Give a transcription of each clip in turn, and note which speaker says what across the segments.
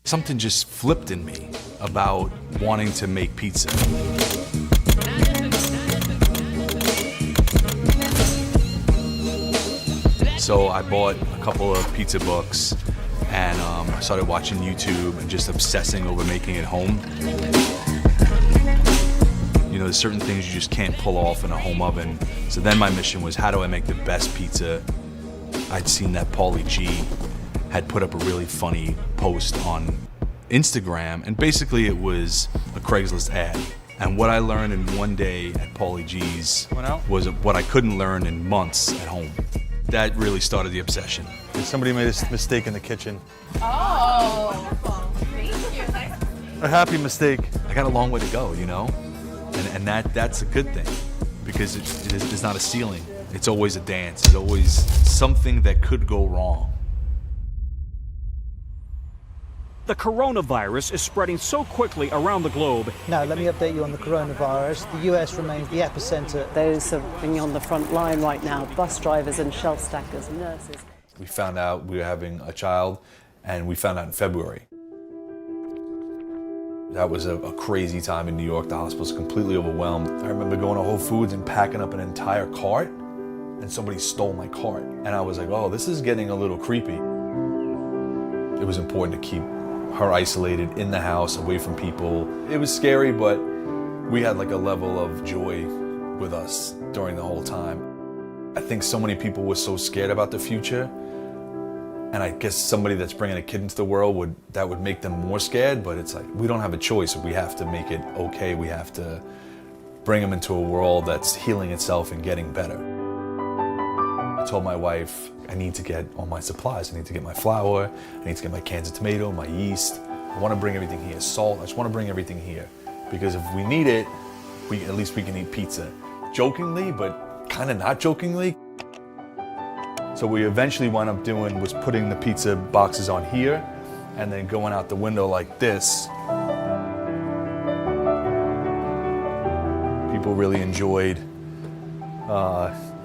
Speaker 1: Something just flipped in me about wanting to make pizza. So I bought a couple of pizza books and I started watching YouTube and just obsessing over making it home. You know, there's certain things you just can't pull off in a home oven. So then my mission was, how do I make the best pizza? I'd seen that Paulie G had put up a really funny post on Instagram, and basically it was a Craigslist ad. And what I learned in one day at Paulie G's was what I couldn't learn in months at home. That really started the obsession.
Speaker 2: Somebody made a mistake in the kitchen.
Speaker 3: Oh, thank you.
Speaker 2: A happy mistake.
Speaker 1: I got a long way to go, you know? And that's a good thing, because it's not a ceiling. It's always a dance. It's always something that could go wrong.
Speaker 4: The coronavirus is spreading so quickly around the globe.
Speaker 5: Now, let me update you on the coronavirus. The US remains the epicenter.
Speaker 6: Those serving on the front line right now, bus drivers and shelf stackers, nurses.
Speaker 1: We found out we were having a child, and we found out in February. That was a crazy time in New York. The hospital was completely overwhelmed. I remember going to Whole Foods and packing up an entire cart, and somebody stole my cart. And I was like, oh, this is getting a little creepy. It was important to keep her isolated in the house, away from people. It was scary, but we had like a level of joy with us during the whole time. I think so many people were so scared about the future, and I guess somebody that's bringing a kid into the world would make them more scared, but it's like, we don't have a choice. We have to make it okay. We have to bring them into a world that's healing itself and getting better. I told my wife, I need to get all my supplies. I need to get my flour, I need to get my cans of tomato, my yeast. I want to bring everything here, salt. I just want to bring everything here, because if we need it, at least we can eat pizza. Jokingly, but kind of not jokingly. So what we eventually wound up doing was putting the pizza boxes on here and then going out the window like this. People really enjoyed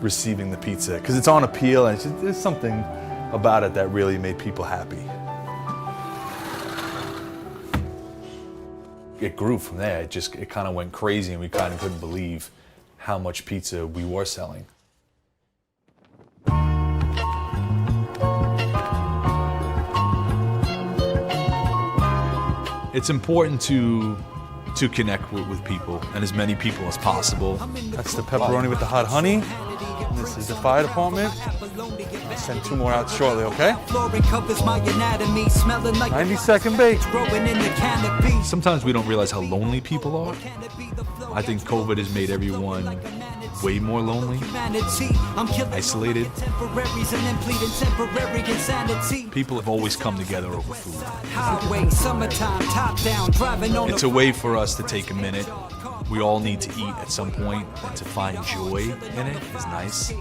Speaker 1: receiving the pizza, because it's on a peel, and there's something about it that really made people happy. It grew from there. It kind of went crazy, and we kind of couldn't believe how much pizza we were selling. It's important to connect with people, and as many people as possible.
Speaker 2: That's the pepperoni with the hot honey. And this is the fire department. I'll send 2 more out shortly, okay? 90-second bake.
Speaker 1: Sometimes we don't realize how lonely people are. I think COVID has made everyone way more lonely, isolated. People have always come together over food. It's a way for us to take a minute. We all need to eat at some point, and to find joy in it is nice.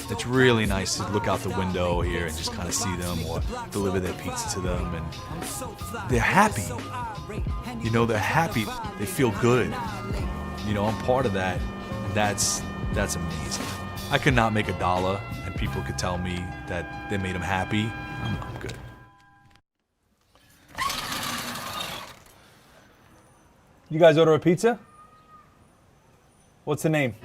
Speaker 1: It's really nice to look out the window here and just kind of see them, or deliver their pizza to them, and they're happy. You know, they're happy. They feel good. You know, I'm part of that, and that's amazing. I could not make $1, and people could tell me that they made them happy. I'm good.
Speaker 2: You guys order a pizza? What's the name?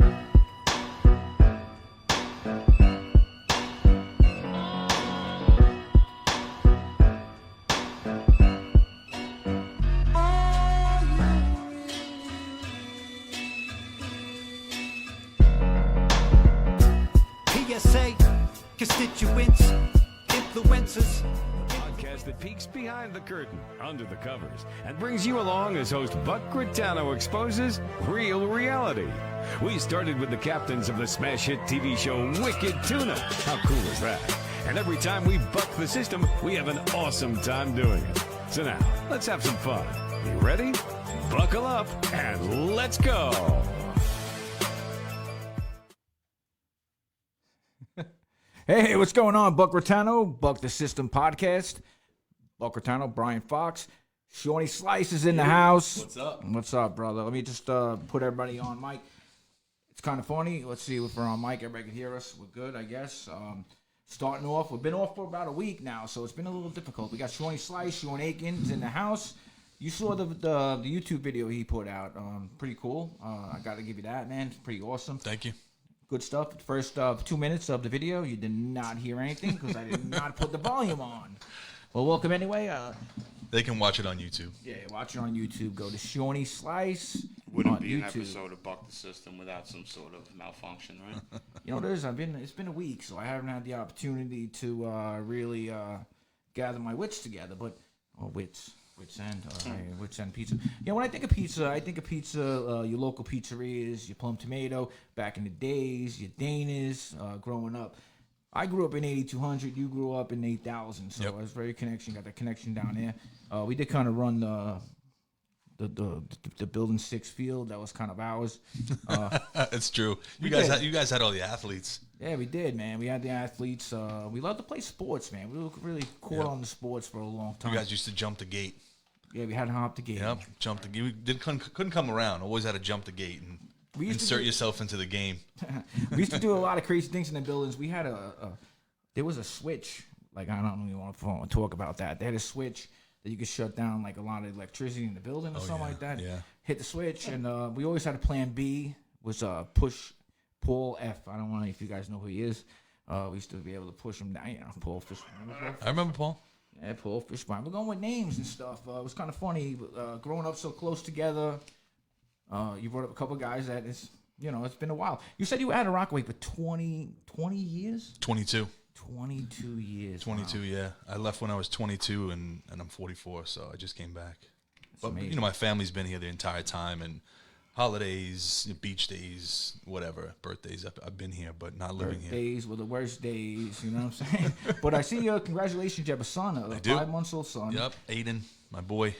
Speaker 7: PSA, constituents, influencers.
Speaker 8: Podcast that peeks behind the curtain, under the covers, and brings you along as host Buck Gritano exposes real reality. We started with the captains of the smash hit TV show Wicked Tuna. How cool is that? And every time we buck the system, we have an awesome time doing it. So now, let's have some fun. You ready? Buckle up and let's go.
Speaker 9: Hey, what's going on? Buck Gritano, Buck the System Podcast. Buck Gritano, Brian Fox, Seany Slices in the house.
Speaker 1: What's up?
Speaker 9: What's up, brother? Let me just put everybody on mic. It's kind of funny. Let's see if we're on mic. Everybody can hear us. We're good, I guess. starting off. We've been off for about a week now, so it's been a little difficult. We got Seany Slices, Shawn Aiken in the house. You saw the YouTube video he put out. Pretty cool. I got to give you that, man. It's pretty awesome.
Speaker 2: Thank you.
Speaker 9: Good stuff. The first 2 minutes of the video, you did not hear anything because I did not put the volume on. Well, welcome anyway.
Speaker 2: They can watch it on YouTube.
Speaker 9: Yeah, watch it on YouTube. Go to Seany Slice.
Speaker 10: Wouldn't
Speaker 9: on
Speaker 10: be an
Speaker 9: YouTube.
Speaker 10: episode of Buck the System without some sort of malfunction, right?
Speaker 9: You know, it's been a week, so I haven't had the opportunity to really gather my wits together. But wits end pizza. Yeah, when I think of pizza, your local pizzerias, your Plum Tomato. Back in the days, your Dana's. Growing up, I grew up in 8200. You grew up in 8000. So
Speaker 2: Yep.
Speaker 9: I was very got that connection down there. We did kind of run the building 6 field. That was kind of ours.
Speaker 2: It's true. You guys had all the athletes.
Speaker 9: Yeah, we did, man. We had the athletes. We loved to play sports, man. We were really caught on the sports for a long time.
Speaker 2: You guys used to jump the gate.
Speaker 9: Yeah, we had to hop the gate.
Speaker 2: Yep, jump the gate. We couldn't come around. Always had to jump the gate and insert yourself into the game.
Speaker 9: We used to do a lot of crazy things in the buildings. We had there was a switch. Like, I don't even want to talk about that. They had a switch that you could shut down like a lot of electricity in the building or something like that.
Speaker 2: Yeah.
Speaker 9: Hit the switch, and we always had a plan B, was push Paul F. I don't know if you guys know who he is. We used to be able to push him down. You know, Paul Fishburne.
Speaker 2: I remember Paul.
Speaker 9: Yeah, Paul Fishburne. We're going with names and stuff. It was kind of funny growing up so close together. You brought up a couple guys that is, it's been a while. You said you were at a Rockaway for 20 years?
Speaker 2: 22.
Speaker 9: 22 years.
Speaker 2: 22,
Speaker 9: wow.
Speaker 2: yeah. I left when I was 22, and I'm 44, so I just came back. But
Speaker 9: amazing.
Speaker 2: my family's been here the entire time, and holidays, beach days, whatever, birthdays. I've been here, but not living here.
Speaker 9: Birthdays were the worst days, you know what I'm saying? But I see, congratulations, you have a son, a 5-month-old son.
Speaker 2: Yep, Aiden, my boy.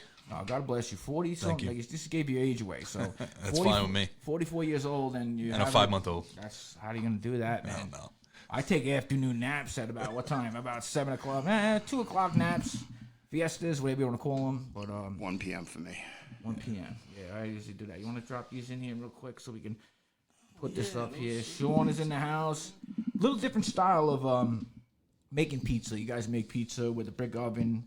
Speaker 9: God bless you. 40 something.
Speaker 2: Thank you.
Speaker 9: Like, this gave your age away. So
Speaker 2: That's fine with me.
Speaker 9: 44 years old, and you
Speaker 2: and a 5-month-old.
Speaker 9: That's how are you gonna do that, man?
Speaker 2: I don't know.
Speaker 9: I take afternoon naps at about what time? About 7 o'clock. 2 o'clock naps, fiestas, whatever you want to call them. But
Speaker 10: 1 p.m. for me.
Speaker 9: 1 p.m. Yeah, I usually do that. You want to drop these in here real quick so we can put this up here. Sean is in the house. Little different style of making pizza. You guys make pizza with a brick oven.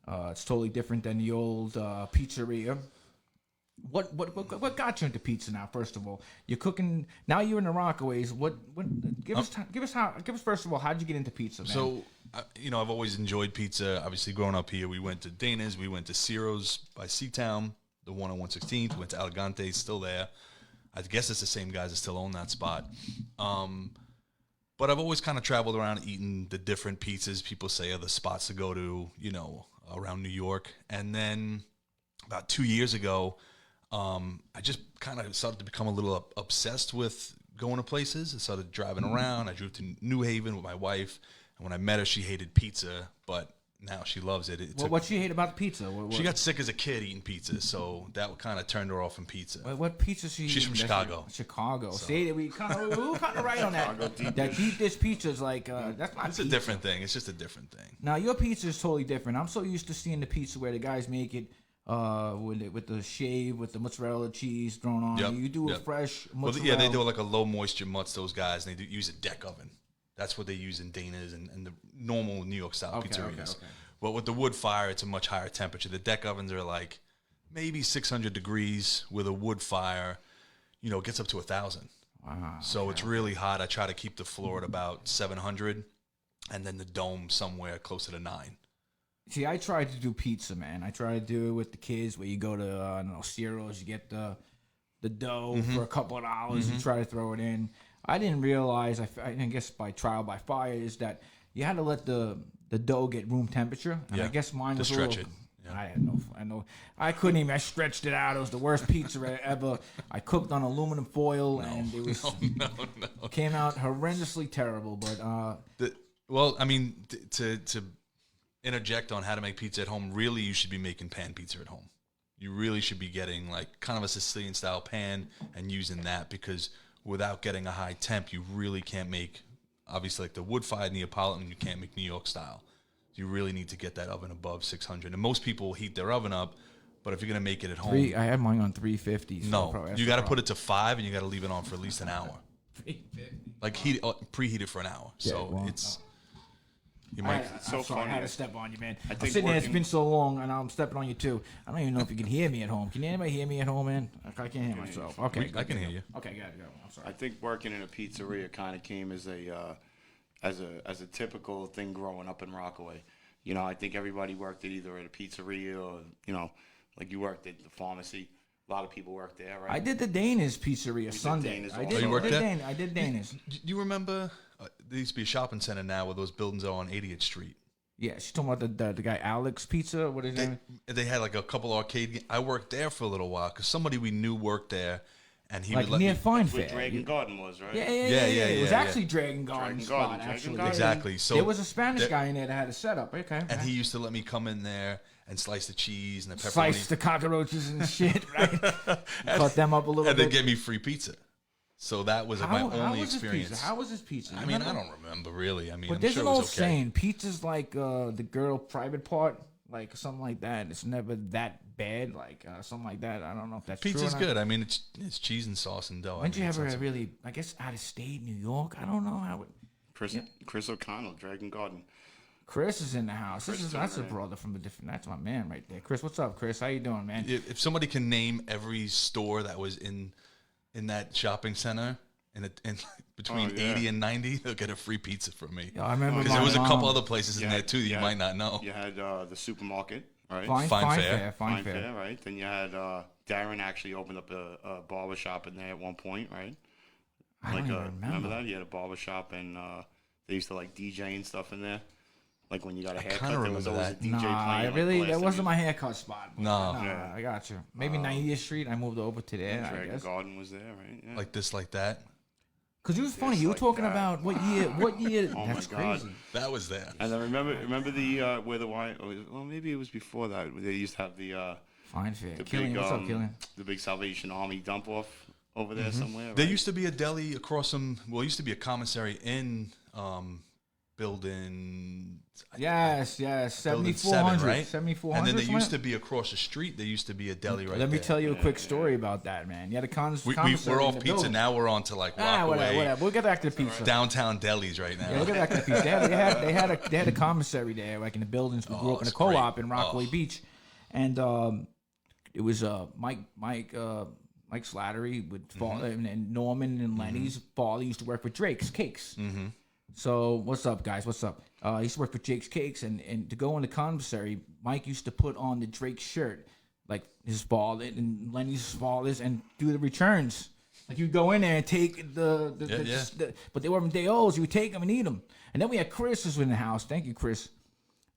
Speaker 9: It's totally different than the old pizzeria. What got you into pizza now? First of all, you're cooking now. You're in the Rockaways. Give us first of all, how'd you get into pizza, man?
Speaker 2: So, I've always enjoyed pizza. Obviously, growing up here, we went to Dana's, we went to Ciro's by Seatown, the one on 116th. We went to Elegante, still there. I guess it's the same guys that still own that spot. But I've always kind of traveled around eating the different pizzas people say are the spots to go to, around New York. And then about 2 years ago, I just kind of started to become a little obsessed with going to places. I started driving around. I drove to New Haven with my wife. And when I met her, she hated pizza, but now she loves it.
Speaker 9: What she hate about the pizza?
Speaker 2: She got sick as a kid eating pizza, so that kind of turned her off from pizza.
Speaker 9: What pizza she?
Speaker 2: She's from Chicago.
Speaker 9: Chicago. So. See, we were kind of right on that. That deep dish pizza is like that's not.
Speaker 2: It's pizza. A different thing. It's just a different thing.
Speaker 9: Now your pizza is totally different. I'm so used to seeing the pizza where the guys make it. With the shave, with the mozzarella cheese thrown on.
Speaker 2: Yep.
Speaker 9: You do a fresh mozzarella.
Speaker 2: Well, yeah, they do like a low moisture mozz, those guys, and they use a deck oven. That's what they use in Dana's and the normal New York style pizzerias. Okay. But with the wood fire, it's a much higher temperature. The deck ovens are like maybe 600 degrees. With a wood fire, it gets up to 1,000.
Speaker 9: Wow.
Speaker 2: So it's really hot. I try to keep the floor at about 700, and then the dome somewhere closer to 9.
Speaker 9: See, I tried to do pizza, man. I tried to do it with the kids where you go to, Ciro's, you get the dough for a couple of dollars, you try to throw it in. I didn't realize, I guess by trial by fire, is that you had to let the dough get room temperature. And I guess mine was
Speaker 2: to stretch it.
Speaker 9: Yeah. I couldn't even, I stretched it out. It was the worst pizza ever. I cooked on aluminum foil, and it was came out horrendously terrible. But
Speaker 2: to interject on how to make pizza at home, really you should be making pan pizza at home. You really should be getting like kind of a Sicilian style pan and using that, because without getting a high temp, you really can't make, obviously like the wood fired Neapolitan, you can't make New York style. You really need to get that oven above 600. And most people heat their oven up, but if you're going to make it at home.
Speaker 9: I had mine on 350. So
Speaker 2: no, you got to put it to 5 and you got to leave it on for at least an hour.
Speaker 9: 350.
Speaker 2: Like preheat it for an hour.
Speaker 9: Yeah,
Speaker 2: so it's You might.
Speaker 9: It's so funny. I had to step on you, man.
Speaker 10: I
Speaker 9: I'm
Speaker 10: think
Speaker 9: sitting there. It's
Speaker 10: working-
Speaker 9: been so long, and I'm stepping on you too. I don't even know if you can hear me at home. Can anybody hear me at home, man? I can't hear myself. Okay,
Speaker 2: I can hear you.
Speaker 9: Okay, got it. Go. I'm sorry.
Speaker 10: I think working in a pizzeria kind of came as a typical thing growing up in Rockaway. You know, I think everybody worked at either at a pizzeria or, you know, like you worked at the pharmacy. A lot of people worked there, right?
Speaker 9: I did the Dana's Pizzeria Sunday.
Speaker 10: Dana's
Speaker 9: I
Speaker 10: also.
Speaker 9: did.
Speaker 2: Oh, you worked there?
Speaker 9: I did Dana's.
Speaker 2: You remember? There used to be a shopping center now where those buildings are on 80th Street.
Speaker 9: Yeah, she's talking about the guy Alex Pizza. What is his name?
Speaker 2: They had like a couple arcade. I worked there for a little while because somebody we knew worked there, and he
Speaker 9: Like
Speaker 2: would let
Speaker 9: near
Speaker 2: me.
Speaker 9: Fine
Speaker 10: That's where
Speaker 9: Fair.
Speaker 10: Dragon Garden was, right?
Speaker 9: Yeah.
Speaker 2: Yeah,
Speaker 9: It was
Speaker 2: yeah.
Speaker 9: actually Dragon Garden spot,
Speaker 10: Dragon
Speaker 9: actually.
Speaker 10: Garden.
Speaker 2: Exactly. So
Speaker 9: there was a Spanish
Speaker 2: there-
Speaker 9: guy in there that had a setup. Okay.
Speaker 2: and he used to let me come in there and slice the cheese and the pepperoni.
Speaker 9: sliced the cockroaches and shit, right? Cut them up a little
Speaker 2: and they
Speaker 9: bit.
Speaker 2: gave me free pizza. So that was like my
Speaker 9: How
Speaker 2: only
Speaker 9: was his
Speaker 2: experience.
Speaker 9: pizza? How was his pizza?
Speaker 2: I
Speaker 9: You
Speaker 2: mean,
Speaker 9: remember?
Speaker 2: I don't remember really. I mean,
Speaker 9: But
Speaker 2: I'm
Speaker 9: there's
Speaker 2: sure
Speaker 9: an
Speaker 2: it was
Speaker 9: old
Speaker 2: okay.
Speaker 9: saying: pizza's like the girl private part, like something like that. It's never that bad, like something like that. I don't know if that's
Speaker 2: Pizza's
Speaker 9: true or not.
Speaker 2: good. I mean, it's cheese and sauce and dough.
Speaker 9: When'd you
Speaker 2: I mean, it's
Speaker 9: ever
Speaker 2: not-
Speaker 9: really? I guess out of state, New York. I don't know how it.
Speaker 10: Chris O'Connell, Dragon Garden.
Speaker 9: Chris is in the house.
Speaker 10: Chris
Speaker 9: That's a
Speaker 10: O'Connell.
Speaker 9: brother from a different. That's my man right there. Chris, what's up, Chris? How you doing, man?
Speaker 2: If somebody can name every store that was in that shopping center in between
Speaker 10: Oh, yeah.
Speaker 2: 80 and 90, they'll get a free pizza from me.
Speaker 9: I remember
Speaker 2: Because
Speaker 9: my
Speaker 2: there was a couple
Speaker 9: mom-
Speaker 2: other places in there too that you
Speaker 10: had-
Speaker 2: might not know.
Speaker 10: You had the supermarket, right?
Speaker 9: Fine
Speaker 2: Fine
Speaker 9: Fair.
Speaker 2: Fair.
Speaker 9: Fine Fair.
Speaker 10: right? Then you had Darren actually opened up a barber shop in there at one point, right?
Speaker 9: I don't even remember.
Speaker 10: that? He had a barber shop and they used to like DJ and stuff in there. Like when you got a
Speaker 2: kinda
Speaker 10: haircut, there was
Speaker 2: remember
Speaker 10: always
Speaker 2: that.
Speaker 10: a DJ playing.
Speaker 9: Nah,
Speaker 10: like,
Speaker 9: really,
Speaker 10: blasting
Speaker 9: that wasn't my
Speaker 10: music.
Speaker 9: haircut spot. but
Speaker 2: No.
Speaker 9: nah,
Speaker 10: Yeah.
Speaker 9: I got you. Maybe 90th Street. I moved over to there. I
Speaker 10: Dragon
Speaker 9: guess.
Speaker 10: Garden was there, right? Yeah.
Speaker 2: Like this, like that.
Speaker 9: Because it was funny.
Speaker 10: Just
Speaker 9: You were
Speaker 10: like
Speaker 9: talking
Speaker 10: that.
Speaker 9: about what year? What year?
Speaker 10: Oh
Speaker 9: That's
Speaker 10: my God.
Speaker 9: crazy.
Speaker 2: That was there.
Speaker 10: And then remember the where the Y? Well, maybe it was before that. They used to have the
Speaker 9: Fine Fair.
Speaker 10: the
Speaker 9: Killian,
Speaker 10: big
Speaker 9: what's up, Killian?
Speaker 10: the big Salvation Army dump off over there somewhere.
Speaker 2: There
Speaker 10: right?
Speaker 2: used to be a deli across from. Well, it used to be a commissary in building.
Speaker 9: Yes,
Speaker 2: Building
Speaker 9: 7400,
Speaker 2: 7, right?
Speaker 9: 7400.
Speaker 2: And then there
Speaker 9: something
Speaker 2: used
Speaker 9: like
Speaker 2: to be across the street. There used to be a deli right
Speaker 9: Let me
Speaker 2: there.
Speaker 9: tell you a quick story about that, man. You had a commissary
Speaker 2: We're
Speaker 9: in
Speaker 2: off
Speaker 9: the
Speaker 2: pizza
Speaker 9: building.
Speaker 2: now. We're on to like
Speaker 9: Ah,
Speaker 2: Rockaway,
Speaker 9: whatever. We'll get back to the pizza.
Speaker 2: downtown delis right now.
Speaker 9: Yeah, we'll get back to the pizza. They had a commissary there, like in the buildings. We grew up in a
Speaker 2: it's great.
Speaker 9: co-op in Rockaway
Speaker 2: Oh.
Speaker 9: Beach, and it was Mike Slattery with and Norman and Lenny's father used to work with Drake's Cakes.
Speaker 2: Mm-hmm.
Speaker 9: So what's up, guys? What's up? He used to work for Jake's Cakes, and to go in the commissary, Mike used to put on the Drake shirt, like his father and Lenny's father's, and do the returns. Like you'd go in there and take the but they weren't day olds. You would take them and eat them. And then we had Chris who was in the house. Thank you, Chris.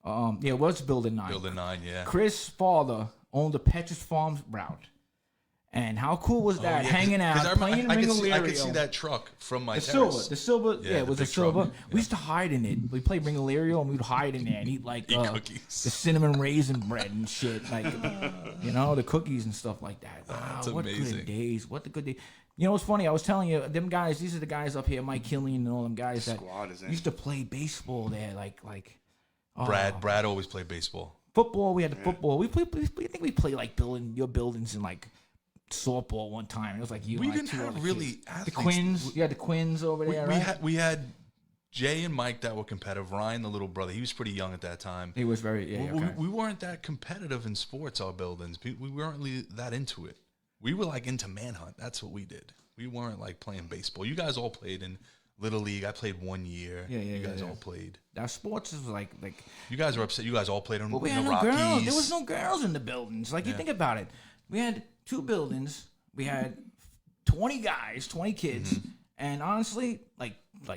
Speaker 9: Yeah, it was Building 9.
Speaker 2: Building 9, yeah.
Speaker 9: Chris' father owned the Petrus Farms route. And how cool was that? Hanging out, playing
Speaker 2: I
Speaker 9: Ringolario.
Speaker 2: could see that truck from my
Speaker 9: The
Speaker 2: terrace.
Speaker 9: silver, yeah, it
Speaker 2: the
Speaker 9: was a
Speaker 2: big truck.
Speaker 9: silver. We used to hide in it. We played Ringolario and we'd hide in there and eat like
Speaker 2: cookies.
Speaker 9: the cinnamon raisin bread and shit, like the cookies and stuff like that. Wow,
Speaker 2: That's
Speaker 9: what
Speaker 2: amazing.
Speaker 9: good days! What the good days! You know what's funny? I was telling you, them guys. These are the guys up here, Mike Killian and all them guys that
Speaker 10: Squad is in.
Speaker 9: used to play baseball there, like
Speaker 2: Brad always played baseball.
Speaker 9: football. We had the football. We played. I think we played like your buildings in like softball one time. It was like you.
Speaker 2: We
Speaker 9: and, like,
Speaker 2: didn't
Speaker 9: two
Speaker 2: have
Speaker 9: other
Speaker 2: really
Speaker 9: kids. The
Speaker 2: athletes.
Speaker 9: Quins. You had the Quins over there, right?
Speaker 2: We had Jay and Mike that were competitive. Ryan, the little brother, he was pretty young at that time.
Speaker 9: He was very
Speaker 2: We weren't that competitive in sports. Our buildings, we weren't really that into it. We were like into manhunt. That's what we did. We weren't like playing baseball. You guys all played in Little League. I played 1 year. You guys all played.
Speaker 9: Our sports is like.
Speaker 2: You guys were upset. You guys all played in,
Speaker 9: Well, we
Speaker 2: in
Speaker 9: had
Speaker 2: the
Speaker 9: no
Speaker 2: Rockies.
Speaker 9: girls. There was no girls in the buildings. Like you think about it, we had 2 buildings. We had 20 guys, 20 kids, and honestly, like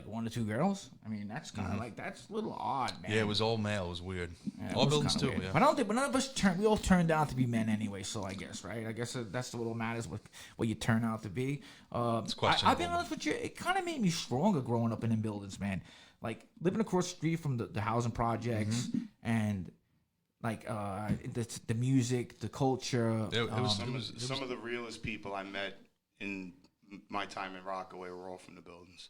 Speaker 9: 1 or 2 girls. I mean, that's kind of like that's a little odd, man.
Speaker 2: Yeah, it was all male. It was weird.
Speaker 9: Yeah, it
Speaker 2: all
Speaker 9: was
Speaker 2: buildings
Speaker 9: kinda
Speaker 2: too.
Speaker 9: weird.
Speaker 2: Yeah.
Speaker 9: But I don't think. But none of us we all turned out to be men anyway. So I guess, right? I guess that's the little matters what you turn out to be.
Speaker 2: It's
Speaker 9: I'll
Speaker 2: questionable.
Speaker 9: be honest with you. It kind of made me stronger growing up in them buildings, man. Like living across the street from the housing projects and. Like the music, the culture.
Speaker 2: It was
Speaker 10: Some of the realest people I met in my time in Rockaway were all from the buildings.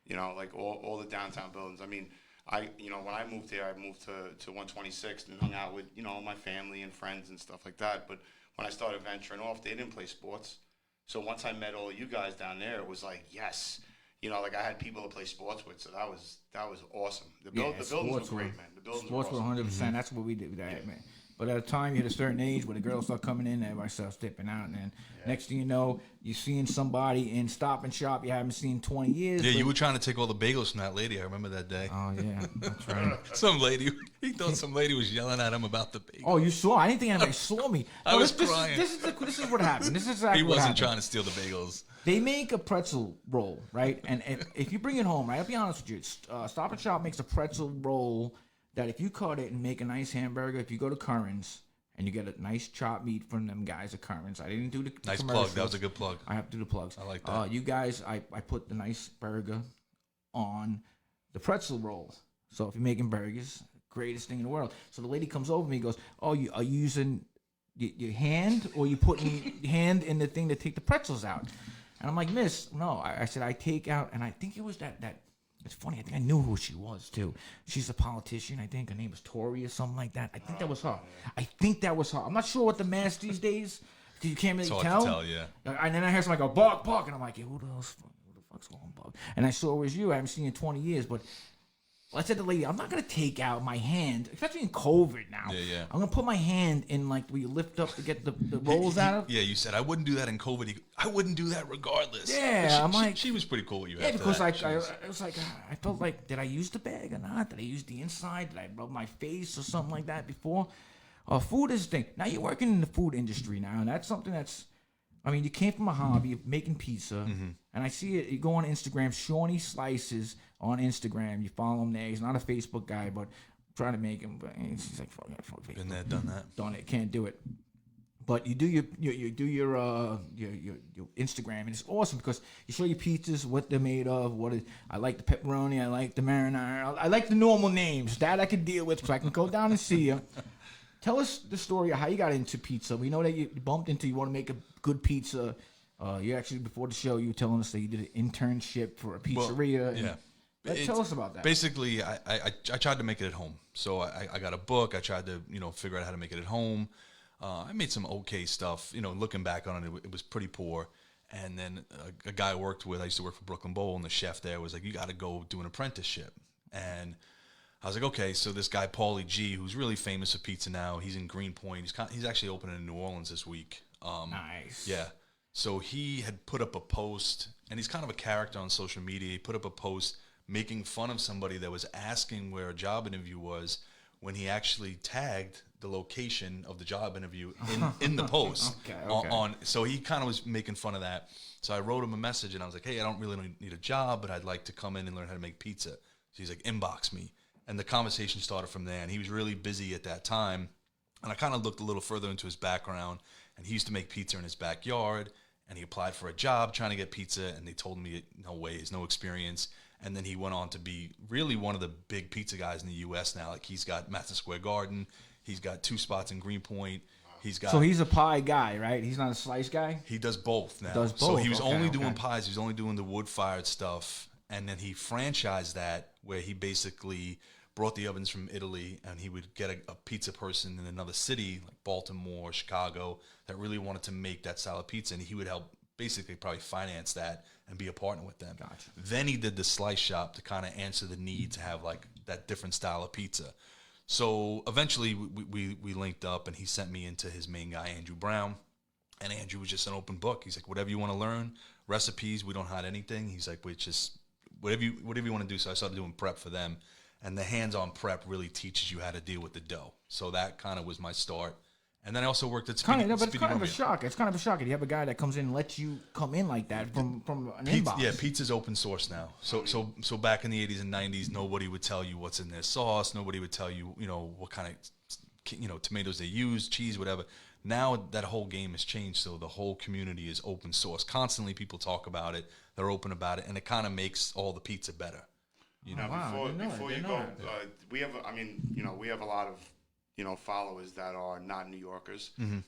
Speaker 10: You know, like all the downtown buildings. I mean, when I moved here, I moved to 126th and hung out with, my family and friends and stuff like that. But when I started venturing off, they didn't play sports. So once I met all you guys down there, it was like, yes, you know, like I had people to play sports with, so that was awesome. The
Speaker 9: Yeah,
Speaker 10: buildings
Speaker 9: sports
Speaker 10: were
Speaker 9: were-
Speaker 10: great, man. The buildings
Speaker 9: Sports
Speaker 10: were
Speaker 9: were
Speaker 10: awesome.
Speaker 9: 100%. That's what we did with that, man. But at a time, you hit a certain age where the girls start coming in, everybody starts dipping out, and then next thing you know, you're seeing somebody in Stop and Shop you haven't seen in 20 years.
Speaker 2: Yeah,
Speaker 9: but-
Speaker 2: you were trying to take all the bagels from that lady. I remember that day.
Speaker 9: Oh, yeah, that's right.
Speaker 2: Some lady, he thought some lady was yelling at him about the bagels.
Speaker 9: Oh, you saw? I didn't think anybody saw me.
Speaker 2: I was crying.
Speaker 9: This is what happened. This is exactly
Speaker 2: He
Speaker 9: what
Speaker 2: wasn't
Speaker 9: happened.
Speaker 2: trying to steal the bagels.
Speaker 9: They make a pretzel roll, right? And if you bring it home, right? I'll be honest with you. Stop and Shop makes a pretzel roll that if you cut it and make a nice hamburger, if you go to Curran's and you get a nice chopped meat from them guys at Curran's. I didn't do the
Speaker 2: Nice plug.
Speaker 9: commercials.
Speaker 2: That was a good plug.
Speaker 9: I have to do the plugs.
Speaker 2: I like that.
Speaker 9: You guys, I put the nice burger on the pretzel roll. So if you're making burgers, greatest thing in the world. So the lady comes over to me and goes, "Oh, are you using your hand or you putting your hand in the thing to take the pretzels out?" And I'm like, "Miss, no." I said, "I take out," and I think it was that. It's funny. I think I knew who she was too. She's a politician. I think her name was Tori or something like that. I think that was her. I'm not sure what the mask these days. You can't really
Speaker 2: It's hard
Speaker 9: tell.
Speaker 2: to tell, yeah.
Speaker 9: And then I hear somebody go, "Buck, Buck," and I'm like, "Yeah, who the fuck's going Buck?" And I saw it was you. I haven't seen you in 20 years, but I said to the lady, "I'm not gonna take out my hand, especially in COVID now.
Speaker 2: Yeah.
Speaker 9: I'm gonna put my hand in like where you lift up to get the rolls out of."
Speaker 2: Yeah, you said I wouldn't do that in COVID. I wouldn't do that regardless.
Speaker 9: Yeah, I'm like,
Speaker 2: she was pretty cool with you.
Speaker 9: yeah,
Speaker 2: after
Speaker 9: because
Speaker 2: that.
Speaker 9: it was like I felt like, did I use the bag or not? Did I use the inside? Did I rub my face or something like that before? Food is the thing. Now you're working in the food industry now, and that's something that's. I mean, you came from a hobby of making pizza, and I see it. You go on Instagram, Seany Slices on Instagram. You follow him there. He's not a Facebook guy, but I'm trying to make him. But he's like, fuck Facebook.
Speaker 2: Been there, done that.
Speaker 9: Done it. Can't do it. But you do your Instagram, and it's awesome because you show your pizzas, what they're made of. I like the pepperoni. I like the marinara. I like the normal names that I can deal with, so I can go down and see you. Tell us the story of how you got into pizza. We know that you bumped into you want to make a good pizza. You actually, before the show, you were telling us that you did an internship for a pizzeria.
Speaker 2: Well, yeah.
Speaker 9: Tell us about that.
Speaker 2: Basically, I tried to make it at home. So I got a book. I tried to, figure out how to make it at home. I made some okay stuff. Looking back on it, it was pretty poor. And then a guy I worked with, I used to work for Brooklyn Bowl, and the chef there was like, "You got to go do an apprenticeship." And I was like, okay, so this guy, Paulie G, who's really famous for pizza now, he's in Greenpoint. He's actually opening in New Orleans this week.
Speaker 9: Nice.
Speaker 2: Yeah. So he had put up a post, and he's kind of a character on social media. He put up a post making fun of somebody that was asking where a job interview was when he actually tagged the location of the job interview in the post.
Speaker 9: Okay.
Speaker 2: So he kind of was making fun of that. So I wrote him a message, and I was like, hey, I don't really need a job, but I'd like to come in and learn how to make pizza. So he's like, inbox me. And the conversation started from there, and he was really busy at that time. And I kind of looked a little further into his background, and he used to make pizza in his backyard, and he applied for a job trying to get pizza, and they told me, no way, he's no experience. And then he went on to be really one of the big pizza guys in the U.S. now. Like, he's got Madison Square Garden. He's got 2 spots in Greenpoint.
Speaker 9: So he's a pie guy, right? He's not a slice guy?
Speaker 2: He does both now.
Speaker 9: Does both.
Speaker 2: So he was only doing pies. He was only doing the wood-fired stuff. And then he franchised that, where he basically brought the ovens from Italy, and he would get a pizza person in another city, like Baltimore, Chicago, that really wanted to make that style of pizza, and he would help basically probably finance that and be a partner with them.
Speaker 9: Gotcha.
Speaker 2: Then he did the slice shop to kind of answer the need to have like that different style of pizza. So eventually we linked up, and he sent me into his main guy, Andrew Brown. And Andrew was just an open book. He's like, whatever you want to learn, recipes, we don't hide anything. He's like, we just whatever you want to do. So I started doing prep for them. And the hands-on prep really teaches you how to deal with the dough. So that kind of was my start. And then I also worked at Speedy.
Speaker 9: But it's kind of a shock. It's kind of a shock. You have a guy that comes in and lets you come in like that from an inbox.
Speaker 2: Yeah, pizza's open source now. So back in the 80s and 90s, nobody would tell you what's in their sauce. Nobody would tell you, what kind of, tomatoes they use, cheese, whatever. Now that whole game has changed. So the whole community is open source. Constantly people talk about it. They're open about it. And it kind of makes all the pizza better.
Speaker 10: Before you go, we have a lot of followers that are not New Yorkers.
Speaker 2: Mm-hmm.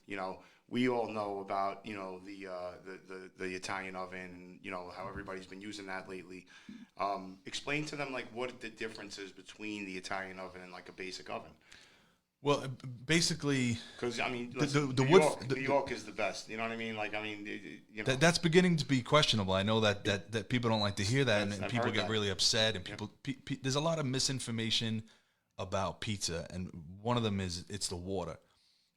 Speaker 10: We all know about the Italian oven, and how everybody's been using that lately. Explain to them like what the difference is between the Italian oven and like a basic oven.
Speaker 2: Well, basically,
Speaker 10: Because I mean,
Speaker 2: the
Speaker 10: listen,
Speaker 2: the
Speaker 10: New
Speaker 2: wood
Speaker 10: York, New York is the best. You know what I mean? Like, I mean, you know,
Speaker 2: that's beginning to be questionable. I know that people don't like to hear that, and
Speaker 10: I've
Speaker 2: people
Speaker 10: heard
Speaker 2: get
Speaker 10: that.
Speaker 2: really upset, and people there's a lot of misinformation about pizza, and one of them is it's the water,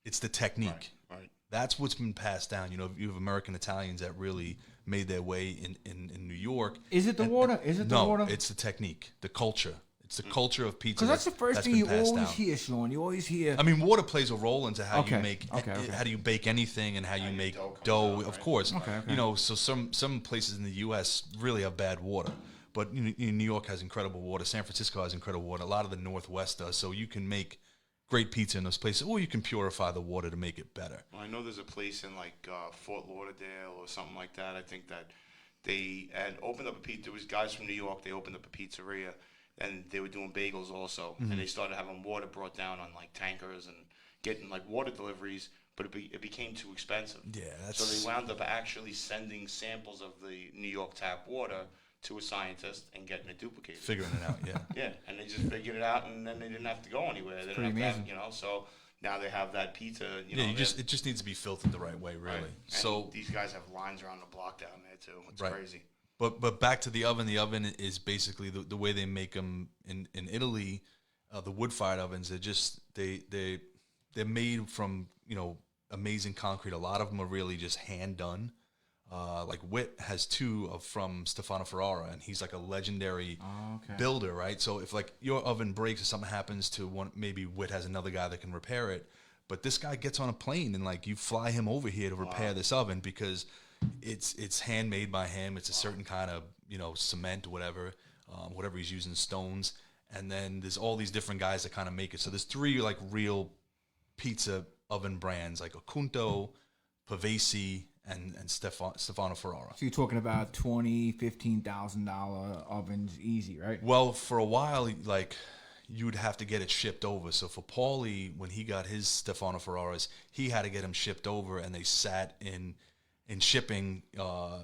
Speaker 2: it's the technique.
Speaker 10: Right.
Speaker 2: That's what's been passed down. You know, you have American Italians that really made their way in New York.
Speaker 9: Is it the water? Is it the water?
Speaker 2: No, it's the technique, the culture. It's the culture of pizza.
Speaker 9: Because that's the first thing
Speaker 2: been
Speaker 9: you
Speaker 2: passed
Speaker 9: always
Speaker 2: down.
Speaker 9: hear, Sean. You always hear.
Speaker 2: I mean, water plays a role into how
Speaker 9: Okay,
Speaker 2: you make,
Speaker 9: okay.
Speaker 2: how do you bake anything, and how you make
Speaker 10: dough comes
Speaker 2: dough.
Speaker 10: out,
Speaker 2: Of
Speaker 10: right?
Speaker 2: course,
Speaker 9: Okay.
Speaker 2: you know. So some places in the U.S. really have bad water, but New York has incredible water. San Francisco has incredible water. A lot of the Northwest does. So you can make great pizza in those places, or you can purify the water to make it better.
Speaker 10: Well, I know there's a place in like Fort Lauderdale or something like that. I think that they had opened up a pizza. There was guys from New York. They opened up a pizzeria, and they were doing bagels also. And they started having water brought down on like tankers and getting like water deliveries. But it became too expensive.
Speaker 2: Yeah,
Speaker 10: So they wound up actually sending samples of the New York tap water to a scientist and getting it duplicated.
Speaker 2: Figuring it out. Yeah.
Speaker 10: Yeah, and they just figured it out, and then they didn't have to go anywhere. They didn't
Speaker 9: pretty
Speaker 10: have to
Speaker 9: amazing.
Speaker 10: have, so now they have that pizza. You
Speaker 2: Yeah,
Speaker 10: know,
Speaker 2: it just needs to be filtered the right way, really.
Speaker 10: right. And
Speaker 2: So
Speaker 10: these guys have lines around the block down there too. It's
Speaker 2: Right.
Speaker 10: crazy.
Speaker 2: But back to the oven. The oven is basically the way they make them in Italy. The wood fired ovens. They're made from amazing concrete. A lot of them are really just hand done. Like Witt has two from Stefano Ferrara, and he's like a legendary builder, right? So if like your oven breaks or something happens to one, maybe Witt has another guy that can repair it. But this guy gets on a plane and like you fly him over here to repair this oven because it's handmade by him. It's a certain kind of cement, whatever he's using, stones, and then there's all these different guys that kind of make it. So there's three like real pizza oven brands like Acunto, Pavesi, and Stefano Ferrara.
Speaker 9: So you're talking about $15,000 ovens, easy, right?
Speaker 2: Well, for a while, like you'd have to get it shipped over. So for Paulie, when he got his Stefano Ferraras, he had to get them shipped over, and they sat in shipping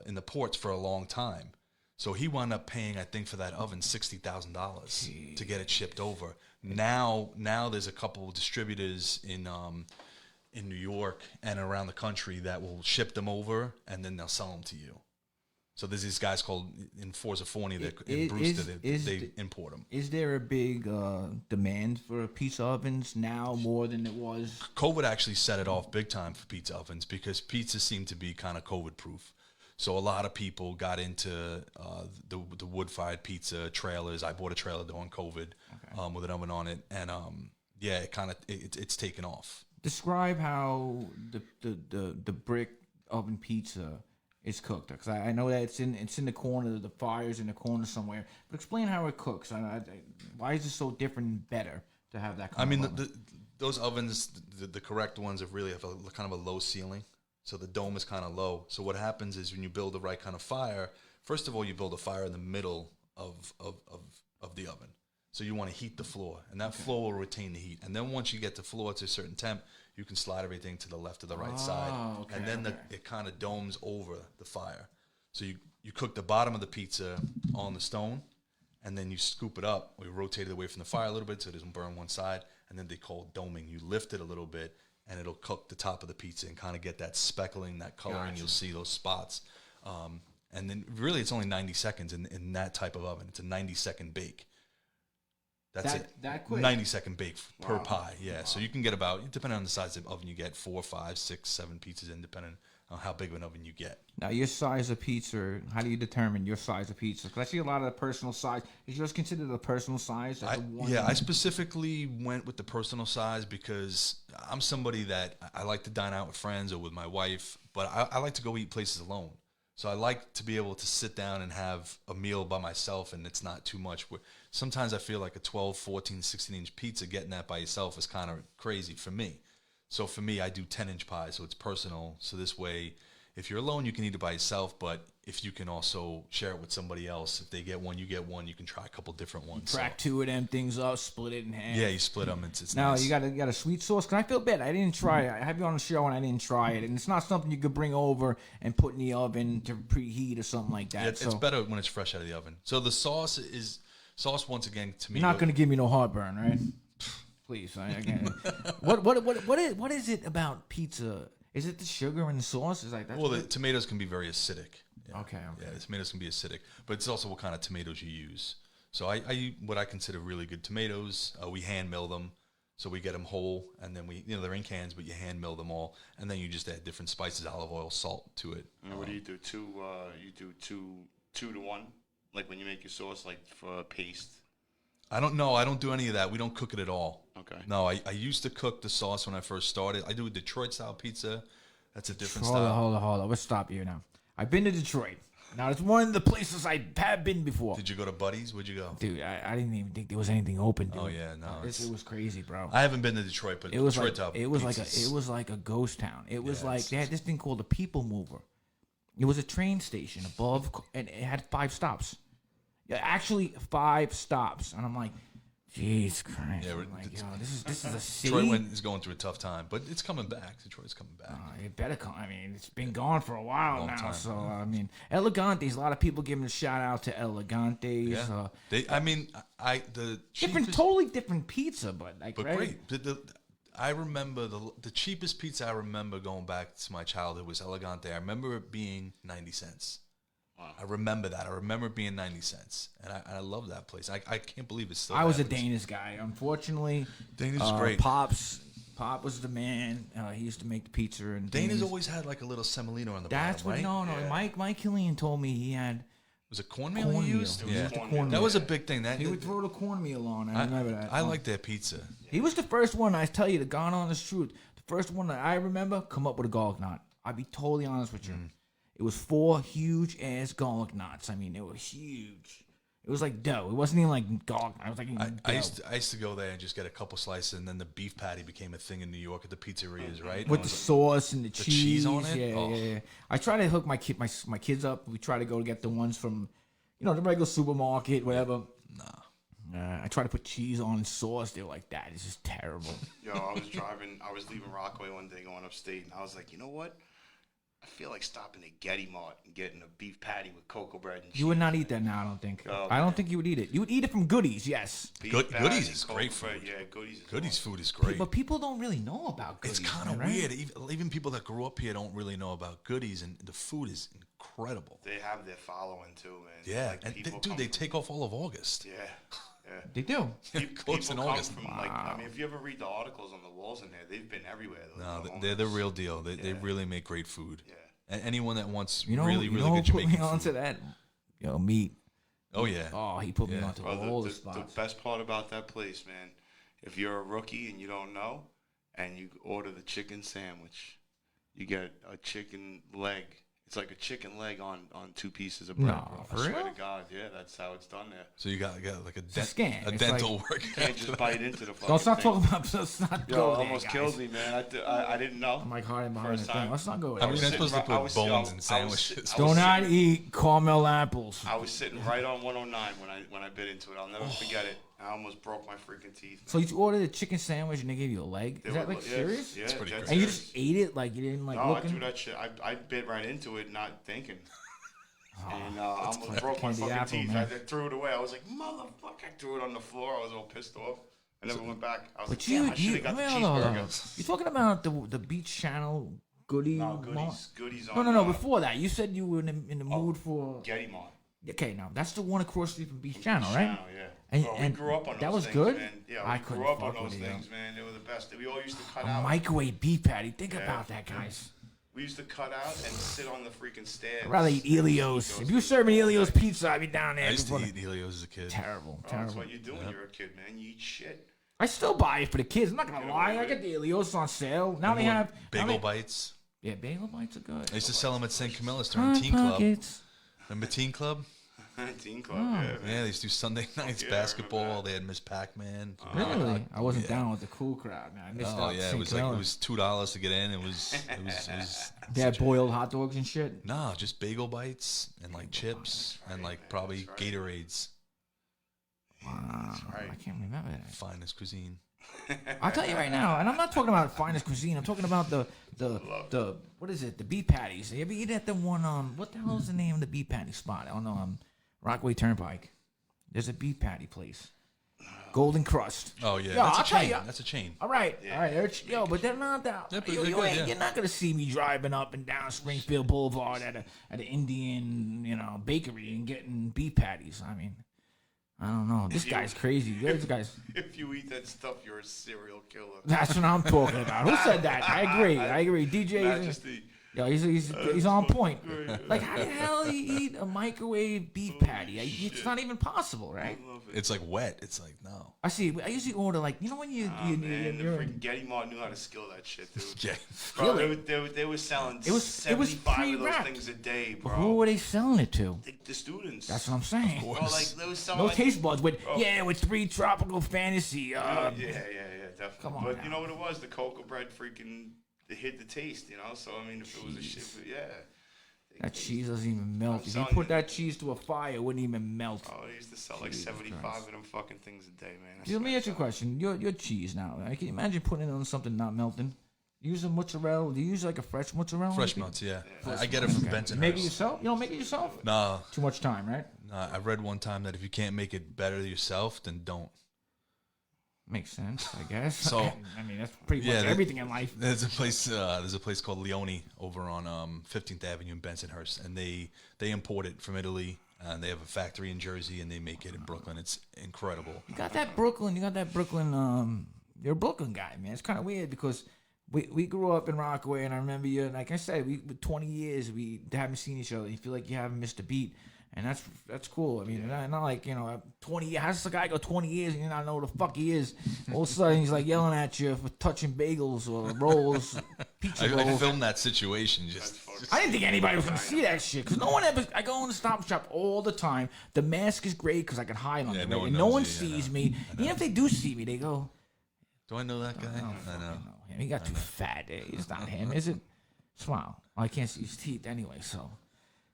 Speaker 2: in the ports for a long time. So he wound up paying, I think, for that oven $60,000 to get it shipped over. Now there's a couple of distributors in New York and around the country that will ship them over, and then they'll sell them to you. So there's these guys called in Forza Forni that in Brewster they import them.
Speaker 9: Is there a big demand for pizza ovens now more than it was?
Speaker 2: COVID actually set it off big time for pizza ovens because pizza seemed to be kind of COVID proof. So a lot of people got into the wood fired pizza trailers. I bought a trailer during COVID with an oven on it, and it's taken off.
Speaker 9: Describe how the brick oven pizza is cooked, because I know that it's in the corner. The fire's in the corner somewhere. But explain how it cooks. Why is it so different and better to have that kind of oven?
Speaker 2: Those ovens, the correct ones, really have a kind of a low ceiling. So the dome is kind of low. So what happens is when you build the right kind of fire, first of all, you build a fire in the middle of the oven. So you want to heat the floor, and that floor will retain the heat. And then once you get the floor to a certain temp, you can slide everything to the left or the right side. And then it kind of domes over the fire. So you cook the bottom of the pizza on the stone, and then you scoop it up, or you rotate it away from the fire a little bit so it doesn't burn one side, and then they call it doming. You lift it a little bit, and it'll cook the top of the pizza and kind of get that speckling, that coloring. Gotcha. You'll see those spots. And then really it's only 90 seconds in that type of oven. It's a 90-second bake. That's it.
Speaker 9: That quick?
Speaker 2: 90-second bake per pie, yeah. Wow. So you can get about, depending on the size of the oven you get, 4, 5, 6, 7 pizzas in, depending on how big of an oven you get.
Speaker 9: Now, your size of pizza, how do you determine your size of pizza? Because I see a lot of the personal size. Is yours considered a personal size?
Speaker 2: I specifically went with the personal size because I'm somebody that I like to dine out with friends or with my wife, but I like to go eat places alone. So I like to be able to sit down and have a meal by myself, and it's not too much. Sometimes I feel like a 12, 14, 16-inch pizza, getting that by yourself is kind of crazy for me. So for me, I do 10-inch pies, so it's personal. So this way, if you're alone, you can eat it by yourself, but if you can also share it with somebody else, if they get one, you get one. You can try a couple different ones.
Speaker 9: Crack two of them things up, split it in half.
Speaker 2: Yeah, you split them. It's
Speaker 9: now
Speaker 2: nice.
Speaker 9: you got a sweet sauce. Cause I feel bad. I didn't try it. I have you on the show and I didn't try it, and it's not something you could bring over and put in the oven to preheat or something like that.
Speaker 2: Yeah, it's better when it's fresh out of the oven. So the sauce once again to me.
Speaker 9: You're not going to give me no heartburn, right? Please. What is it about pizza? Is it the sugar and the sauce? Is like that?
Speaker 2: Well, the tomatoes can be very acidic. Yeah.
Speaker 9: Okay.
Speaker 2: Yeah, the tomatoes can be acidic, but it's also what kind of tomatoes you use. So I what I consider really good tomatoes. We hand mill them, so we get them whole, and then they're in cans, but you hand mill them all, and then you just add different spices, olive oil, salt to it.
Speaker 10: And what do you do? You do two to one, like when you make your sauce, like for paste.
Speaker 2: I don't know. I don't do any of that. We don't cook it at all.
Speaker 10: Okay.
Speaker 2: No, I used to cook the sauce when I first started. I do a Detroit style pizza. That's a different style.
Speaker 9: Hold on. Let's stop here now. I've been to Detroit. Now, it's one of the places I have been before.
Speaker 2: Did you go to Buddy's? Where'd you go?
Speaker 9: Dude, I didn't even think there was anything open, dude.
Speaker 2: Oh yeah, no.
Speaker 9: It was crazy, bro.
Speaker 2: I haven't been to Detroit, but
Speaker 9: It was
Speaker 2: Detroit
Speaker 9: like it was like a ghost town. It was like they had this thing called the People Mover. It was a train station above, and it had 5 stops. Yeah, actually 5 stops, and I'm like, jeez Christ!
Speaker 2: Yeah,
Speaker 9: I'm like, yo, this is a city.
Speaker 2: Detroit is going through a tough time, but it's coming back. Detroit's coming back.
Speaker 9: It better come. I mean, it's been gone for a while
Speaker 2: Long
Speaker 9: now.
Speaker 2: time,
Speaker 9: So I mean, Elegantes. A lot of people giving a shout out to Elegantes.
Speaker 2: Yeah. The cheapest,
Speaker 9: Totally different pizza, but like,
Speaker 2: but
Speaker 9: right?
Speaker 2: great. I remember the cheapest pizza I remember going back to my childhood was Elegante. I remember it being 90 cents.
Speaker 10: Wow.
Speaker 2: I remember that. I remember it being 90 cents, and I love that place. I can't believe it's still.
Speaker 9: I was a
Speaker 2: happens.
Speaker 9: Danish guy. Unfortunately,
Speaker 2: Danish is great.
Speaker 9: Pop was the man. He used to make the pizza, and
Speaker 2: Dana's always had like a little semolina on the
Speaker 9: That's
Speaker 2: bottom,
Speaker 9: what.
Speaker 2: right?
Speaker 9: No.
Speaker 10: Yeah.
Speaker 9: Mike Killian told me he had.
Speaker 2: Was it cornmeal
Speaker 9: Cornmeal.
Speaker 2: he used?
Speaker 9: It was
Speaker 2: Yeah,
Speaker 9: just the cornmeal.
Speaker 2: that was a big thing. That
Speaker 9: He would throw the cornmeal on. I remember that.
Speaker 2: I like that pizza.
Speaker 9: He was the first one. I tell you, the God honest truth. The first one that I remember come up with a garlic knot. I'll be totally honest with you. It was 4 huge ass garlic knots. I mean, they were huge. It was like dough. It wasn't even like garlic. I was like,
Speaker 2: I used to go there and just get a couple slices, and then the beef patty became a thing in New York at the pizzerias, right?
Speaker 9: with the sauce and the
Speaker 2: cheese on it?
Speaker 9: Yeah,
Speaker 2: Oh.
Speaker 9: yeah. I try to hook my kids up. We try to go to get the ones from, the regular supermarket, whatever. I try to put cheese on sauce. They're like, that is just terrible.
Speaker 10: Yo, I was leaving Rockaway one day going upstate, and I was like, you know what? I feel like stopping at Getty Mart and getting a beef patty with cocoa bread and cheese.
Speaker 9: You would not eat that now, I don't think.
Speaker 10: Oh,
Speaker 9: I don't
Speaker 10: man.
Speaker 9: think you would eat it. You would eat it from Goodies, yes.
Speaker 10: Beef
Speaker 2: Goodies
Speaker 10: patty,
Speaker 2: is great
Speaker 10: cocoa bread.
Speaker 2: food.
Speaker 10: Yeah, Goodies.
Speaker 2: Goodies food is great.
Speaker 9: But people don't really know about Goodies.
Speaker 2: It's kind of
Speaker 9: right?
Speaker 2: weird. Even people that grew up here don't really know about Goodies, and the food is incredible.
Speaker 10: They have their following too, man.
Speaker 2: Yeah,
Speaker 10: Like,
Speaker 2: and
Speaker 10: people
Speaker 2: dude,
Speaker 10: come
Speaker 2: they
Speaker 10: from-
Speaker 2: take off all of August.
Speaker 10: Yeah, yeah.
Speaker 9: They do.
Speaker 2: Close in
Speaker 10: People come
Speaker 2: August.
Speaker 10: from, like, I mean, if you ever read the articles on the walls in there, they've been everywhere.
Speaker 2: No,
Speaker 10: Those
Speaker 2: they're the
Speaker 10: owners.
Speaker 2: real deal. They
Speaker 10: Yeah.
Speaker 2: really make great food.
Speaker 10: Yeah.
Speaker 2: And anyone that wants
Speaker 9: You know,
Speaker 2: really
Speaker 9: who
Speaker 2: good
Speaker 9: put me
Speaker 2: Jamaican
Speaker 9: onto
Speaker 2: food.
Speaker 9: that? Meat.
Speaker 2: Oh yeah.
Speaker 9: Oh, he put me
Speaker 2: Yeah.
Speaker 9: onto
Speaker 10: Bro,
Speaker 9: all the
Speaker 10: the
Speaker 9: spots.
Speaker 10: best part about that place, man, if you're a rookie and you don't know, and you order the chicken sandwich, you get a chicken leg. It's like a chicken leg on 2 pieces of bread.
Speaker 9: No,
Speaker 10: I
Speaker 9: for
Speaker 10: swear
Speaker 9: real?
Speaker 10: to God, yeah, that's how it's done there.
Speaker 2: So you got like a,
Speaker 9: a scam.
Speaker 2: a
Speaker 9: It's
Speaker 2: dental
Speaker 9: like-
Speaker 2: work.
Speaker 10: You can't just bite into the fucking
Speaker 9: Let's not
Speaker 10: thing.
Speaker 9: talk about. Let's not
Speaker 10: Yo,
Speaker 9: go
Speaker 10: it
Speaker 9: there,
Speaker 10: almost
Speaker 9: guys.
Speaker 10: killed me, man. I didn't know.
Speaker 9: I'm like hiding behind
Speaker 10: First
Speaker 9: the thing.
Speaker 10: time.
Speaker 9: Let's not go
Speaker 2: I
Speaker 9: there.
Speaker 2: mean,
Speaker 10: was
Speaker 2: you're
Speaker 10: sitting
Speaker 2: supposed to
Speaker 10: right-
Speaker 2: put
Speaker 10: I was-
Speaker 2: bones
Speaker 10: yo,
Speaker 2: in
Speaker 10: I was
Speaker 2: sandwiches.
Speaker 10: sit-
Speaker 9: Do not eat caramel apples.
Speaker 10: I was sitting right on 109 when I bit into it. I'll never forget it. I almost broke my freaking teeth.
Speaker 9: So you ordered a chicken sandwich and they gave you a leg? Is that like
Speaker 10: Yeah,
Speaker 9: serious?
Speaker 10: Yeah,
Speaker 2: It's pretty
Speaker 10: dead
Speaker 2: great.
Speaker 9: And you
Speaker 10: serious.
Speaker 9: just ate it like you didn't like
Speaker 10: No, I
Speaker 9: looking?
Speaker 10: threw that shit. I bit right into it, not thinking. And I
Speaker 9: like
Speaker 10: almost broke my
Speaker 9: candy
Speaker 10: fucking
Speaker 9: apple,
Speaker 10: teeth.
Speaker 9: man.
Speaker 10: I threw it away. I was like, motherfucker. I threw it on the floor. I was all pissed off. I never went back. I was
Speaker 9: But
Speaker 10: like, damn, I should
Speaker 9: you
Speaker 10: have got the
Speaker 9: wait, hold on, hold on.
Speaker 10: cheeseburger.
Speaker 9: You're talking about the Beach Channel Goodie
Speaker 10: No,
Speaker 9: Mart?
Speaker 10: goodies on
Speaker 9: No. Before that, you said you were in the mood for.
Speaker 10: Getty Mart.
Speaker 9: Okay, now that's the one across the street from Beach Channel, right?
Speaker 10: Channel, yeah.
Speaker 9: And-
Speaker 10: Bro,
Speaker 9: and
Speaker 10: we grew up on those
Speaker 9: that was
Speaker 10: things,
Speaker 9: good?
Speaker 10: man. Yeah,
Speaker 9: I
Speaker 10: we
Speaker 9: couldn't
Speaker 10: grew up
Speaker 9: fuck
Speaker 10: on
Speaker 9: with
Speaker 10: those
Speaker 9: it, yo.
Speaker 10: things, man. They were the best. We all used to cut
Speaker 9: A
Speaker 10: out.
Speaker 9: microwave beef patty. Think
Speaker 10: Yeah.
Speaker 9: about that, guys.
Speaker 10: We used to cut out and sit on the freaking stairs.
Speaker 9: I'd rather eat Elios. If you were serving Elios pizza, I'd be down there.
Speaker 2: I used to
Speaker 9: before
Speaker 2: eat Helios as a kid.
Speaker 9: Terrible,
Speaker 10: Bro, that's
Speaker 9: terrible.
Speaker 10: what you do when you're a kid, man. You eat shit.
Speaker 9: I still buy it for the kids. I'm not gonna
Speaker 10: Yeah,
Speaker 9: lie. I
Speaker 10: right.
Speaker 9: get the Elios on sale. Now they have
Speaker 2: Bagel bites.
Speaker 9: Yeah, bagel bites are good.
Speaker 2: I used to sell them at St. Camilla's during
Speaker 9: Hot
Speaker 2: Teen Club.
Speaker 9: Pockets.
Speaker 2: Remember Teen Club?
Speaker 10: Teen Club,
Speaker 9: Oh.
Speaker 10: yeah, man.
Speaker 2: Yeah, they used to do Sunday nights
Speaker 10: yeah, I remember
Speaker 2: basketball.
Speaker 10: that.
Speaker 2: They had Miss Pac-Man.
Speaker 9: Really? I wasn't down with the cool crowd, man. I missed
Speaker 2: Oh
Speaker 9: out.
Speaker 2: yeah, it was like it was $2 to get in. It was
Speaker 9: They had boiled hot dogs and shit.
Speaker 2: no, just bagel bites and like chips and like probably Gatorades.
Speaker 9: Wow, I can't remember that.
Speaker 2: Finest cuisine.
Speaker 9: I'll tell you right now, and I'm not talking about finest cuisine. I'm talking about the what is it? The beef patties. You ever eat at the one what the hell is the name of the beef patty spot on Rockaway Turnpike? There's a beef patty place. Golden Crust.
Speaker 2: Oh yeah,
Speaker 9: Yo,
Speaker 2: that's
Speaker 9: I'll
Speaker 2: a
Speaker 9: tell
Speaker 2: chain.
Speaker 9: ya.
Speaker 2: That's a chain.
Speaker 9: All right, yo, but they're not that.
Speaker 2: Yeah, but
Speaker 9: You,
Speaker 2: they're
Speaker 9: you
Speaker 2: good,
Speaker 9: ain't,
Speaker 2: yeah.
Speaker 9: You're not gonna see me driving up and down Springfield Boulevard at an Indian, bakery and getting beef patties. I mean, I don't know. This guy's crazy. This guy's.
Speaker 10: If you eat that stuff, you're a serial killer.
Speaker 9: That's what I'm talking about. Who said that? I agree. DJ.
Speaker 10: Majesty.
Speaker 9: Yo, he's on point. Like, how the hell do you eat a microwave beef patty? It's not even possible, right?
Speaker 2: It's like wet. It's like no.
Speaker 9: I usually order like when you
Speaker 10: Man, the freaking Getty Mart knew how to skill that shit, dude.
Speaker 2: Yeah.
Speaker 10: Bro, they were selling
Speaker 9: It was
Speaker 10: 75 of those
Speaker 9: pre-wrapped.
Speaker 10: things a day, bro.
Speaker 9: Who were they selling it to?
Speaker 10: The students.
Speaker 9: That's what I'm saying.
Speaker 10: Bro, like they were selling
Speaker 9: No
Speaker 10: like,
Speaker 9: taste buds with 3 tropical fantasy.
Speaker 10: yeah, definitely.
Speaker 9: Come on
Speaker 10: But
Speaker 9: now.
Speaker 10: you know what it was? The cocoa bread freaking it hit the taste, So I mean, if it was a shit, but yeah.
Speaker 9: That cheese doesn't even melt. If you
Speaker 10: telling
Speaker 9: put
Speaker 10: you.
Speaker 9: that cheese to a fire, it wouldn't even melt.
Speaker 10: Oh, they used to sell like
Speaker 9: Jesus
Speaker 10: 75
Speaker 9: Christ.
Speaker 10: of them fucking things a day, man.
Speaker 9: Let me ask you a question. Your cheese now. Can you imagine putting it on something not melting? Use a mozzarella. Do you use like a fresh mozzarella?
Speaker 2: Fresh nuts, yeah. I get it from Benson.
Speaker 9: Make it yourself? You don't make it yourself?
Speaker 2: No,
Speaker 9: Too much time, right?
Speaker 2: I read one time that if you can't make it better yourself, then don't.
Speaker 9: Makes sense, I guess.
Speaker 2: So-
Speaker 9: I mean, that's pretty much everything in life.
Speaker 2: There's a place called Leone over on 15th Avenue in Bensonhurst, and they import it from Italy, and they have a factory in Jersey, and they make it in Brooklyn. It's incredible.
Speaker 9: You got that Brooklyn. You're a Brooklyn guy, man. It's kind of weird because we grew up in Rockaway, and I remember you. Like I said, with 20 years, we haven't seen each other. You feel like you haven't missed a beat, and that's cool. I mean, not like 20 years. How does a guy go 20 years and you not know who the fuck he is? All of a sudden, he's like yelling at you for touching bagels or rolls, pizza
Speaker 2: I
Speaker 9: rolls.
Speaker 2: filmed that situation
Speaker 9: I didn't think anybody was gonna see that shit because no one ever. I go in the Stop Shop all the time. The mask is great because I can hide under it,
Speaker 2: no one
Speaker 9: and no
Speaker 2: knows
Speaker 9: one
Speaker 2: you,
Speaker 9: sees me. Even if they do see me, they go,
Speaker 2: Do I know that guy? I know.
Speaker 9: "No, he got too fat. It's not him, is it?" Smile. I can't see his teeth anyway, so.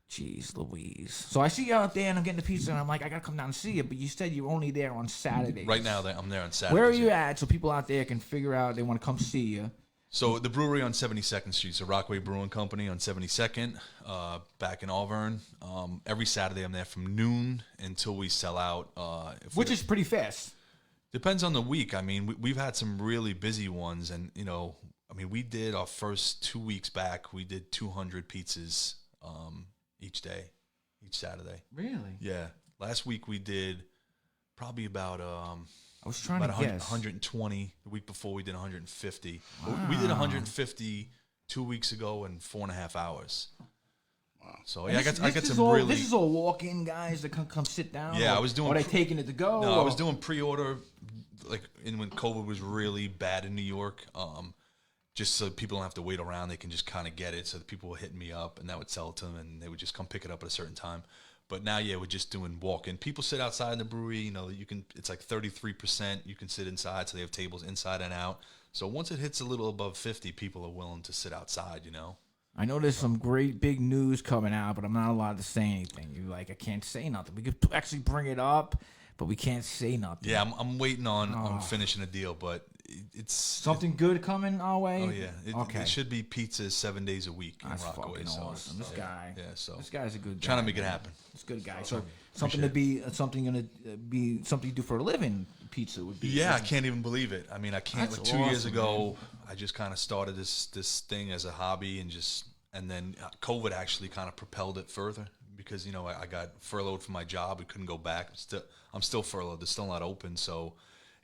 Speaker 9: Jeez Louise. So I see you out there and I'm getting the pizza and I'm like, I gotta come down and see you, but you said you're only there on Saturdays.
Speaker 2: Right now, I'm there on Saturday.
Speaker 9: Where are you at so people out there can figure out they want to come see you?
Speaker 2: So the brewery on 72nd Street, so Rockaway Brewing Company on 72nd, back in Auburn. Every Saturday I'm there from noon until we sell out.
Speaker 9: Which is pretty fast.
Speaker 2: Depends on the week. I mean, we've had some really busy ones, and we did our first 2 weeks back. We did 200 pizzas each day, each Saturday.
Speaker 9: Really?
Speaker 2: Yeah. Last week we did probably about
Speaker 9: I was trying to guess.
Speaker 2: 120. The week before we did 150. Wow. We did 150 2 weeks ago in 4.5 hours. Wow. So yeah, I got some really.
Speaker 9: This is all walk-in guys that come sit down.
Speaker 2: Yeah, I was doing.
Speaker 9: Are they taking it to go?
Speaker 2: No, I was doing pre-order, like when COVID was really bad in New York. Just so people don't have to wait around, they can just kind of get it. So the people were hitting me up, and that would sell it to them, and they would just come pick it up at a certain time. But now, yeah, we're just doing walk-in. People sit outside in the brewery. You can. It's like 33%. You can sit inside, so they have tables inside and out. So once it hits a little above 50, people are willing to sit outside.
Speaker 9: I know there's some great big news coming out, but I'm not allowed to say anything. I can't say nothing. We could actually bring it up, but we can't say nothing.
Speaker 2: Yeah, I'm waiting on finishing a deal, but it's
Speaker 9: something good coming our way.
Speaker 2: Oh yeah, it should be pizza 7 days a week in
Speaker 9: That's
Speaker 2: Rockaway.
Speaker 9: fucking awesome. This guy, this guy's a good guy.
Speaker 2: Trying to make it happen.
Speaker 9: He's a good guy. So something you do for a living. Pizza would be.
Speaker 2: Yeah, I can't even believe it. I mean, I can't.
Speaker 9: That's
Speaker 2: 2 years
Speaker 9: awesome,
Speaker 2: ago, I just kind of started this thing as a hobby, and then COVID actually kind of propelled it further because I got furloughed from my job. We couldn't go back. I'm still furloughed. They're still not open, so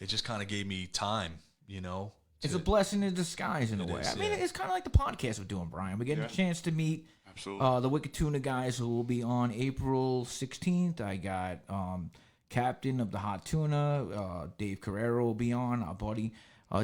Speaker 2: it just kind of gave me time.
Speaker 9: It's a blessing in disguise in a way. I mean, it's kind of like the podcast we're doing, Brian. We're getting a chance to meet the Wicked Tuna guys who will be on April 16th. I got Captain of the Hot Tuna, Dave Carrero will be on, our buddy.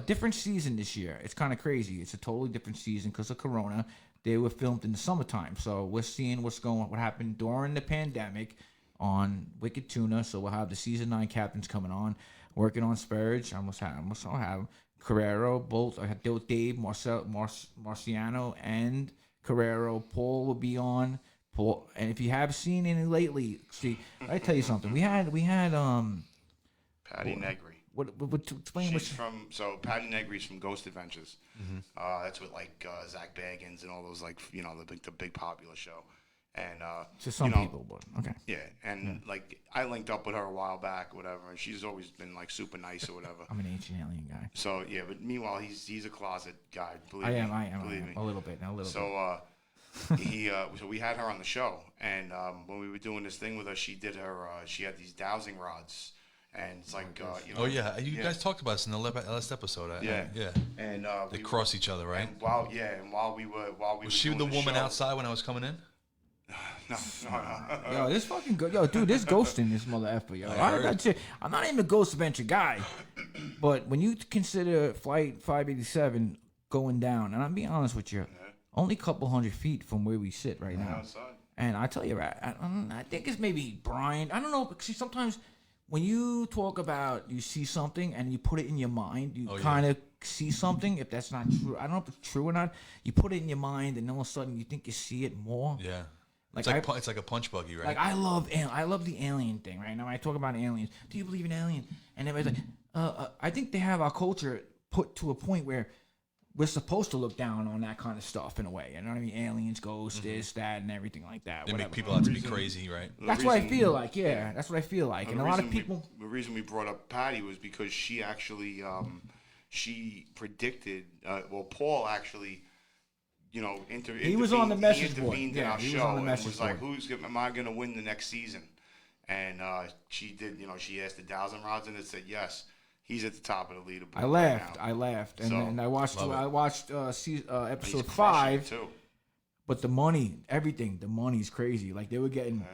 Speaker 9: Different season this year. It's kind of crazy. It's a totally different season because of Corona. They were filmed in the summertime, so we're seeing what happened during the pandemic on Wicked Tuna. So we'll have the season 9 captains coming on. Working on Spurge. I almost have Carrero, both. I had Dave, Marciano, and Carrero. Paul will be on. Paul, and if you have seen any lately, see, I tell you something. We had
Speaker 10: Patty Negri.
Speaker 9: What explain?
Speaker 10: She's Patty Negri's from Ghost Adventures. Mm-hmm. That's with Zach Baggins and all those the big popular show. And
Speaker 9: To some people, but okay.
Speaker 10: Yeah, and like I linked up with her a while back, whatever, and she's always been like super nice or whatever.
Speaker 9: I'm an ancient alien guy.
Speaker 10: So yeah, but meanwhile he's a closet guy. Believe
Speaker 9: I
Speaker 10: me,
Speaker 9: am
Speaker 10: believe me.
Speaker 9: a little bit.
Speaker 10: So so we had her on the show, and when we were doing this thing with her, she did her she had these dowsing rods, and it's like you know.
Speaker 2: Oh yeah, you guys talked about this in the last episode. Yeah.
Speaker 10: And
Speaker 2: they cross each other, right?
Speaker 10: And while we were
Speaker 2: Was she the woman outside when I was coming in?
Speaker 10: No.
Speaker 9: Yo, this fucking good. Yo, dude, this ghosting this mother effer, yo. I'm not even a ghost adventure guy, but when you consider Flight 587 going down, and I'm being honest with you, only a couple 100 feet from where we sit right now.
Speaker 10: Outside.
Speaker 9: And I tell you, I think it's maybe Brian. I don't know, because sometimes when you talk about you see something and you put it in your mind, you kind of see something. If that's not true, I don't know if it's true or not. You put it in your mind, and all of a sudden you think you see it more.
Speaker 2: Yeah.
Speaker 9: Like
Speaker 2: it's like a punch buggy, right?
Speaker 9: Like I love the alien thing, right? Now when I talk about aliens, do you believe in aliens? And everybody's like, I think they have our culture put to a point where we're supposed to look down on that kind of stuff in a way. You know what I mean? Aliens, ghosts, this, that, and everything like that.
Speaker 2: They
Speaker 9: whatever.
Speaker 2: make people out to be crazy, right?
Speaker 9: That's what I feel like. Yeah, that's what I feel like. And a lot of people.
Speaker 10: The reason we brought up Patty was because she actually she predicted. Paul actually. You know,
Speaker 9: he was on the message board.
Speaker 10: Intervened in our show and was like, am I going to win the next season? And she did, you know, she asked the dowsing rods and it said, yes, he's at the top of the leaderboard.
Speaker 9: I laughed. And then I watched episode 5. But the money, everything, the money's crazy. Like they were getting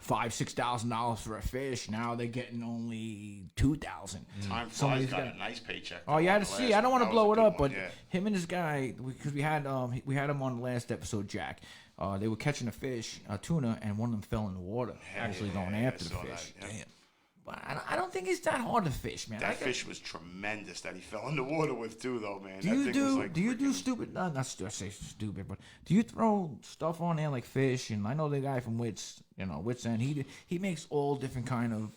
Speaker 9: $5,000-$6,000 for a fish. Now they're getting only $2,000.
Speaker 10: Time flies. Got a nice paycheck.
Speaker 9: Oh, you had to see. I don't want to blow it up, but him and this guy, because we had him on the last episode, Jack. They were catching a fish, tuna, and one of them fell in the water. Going after the fish.
Speaker 10: Damn.
Speaker 9: But I don't think it's that hard to fish, man.
Speaker 10: That fish was tremendous that he fell in the water with too, though, man.
Speaker 9: Do you do stupid? Not say stupid, but do you throw stuff on there like fish? And I know the guy from Wits End. He makes all different kind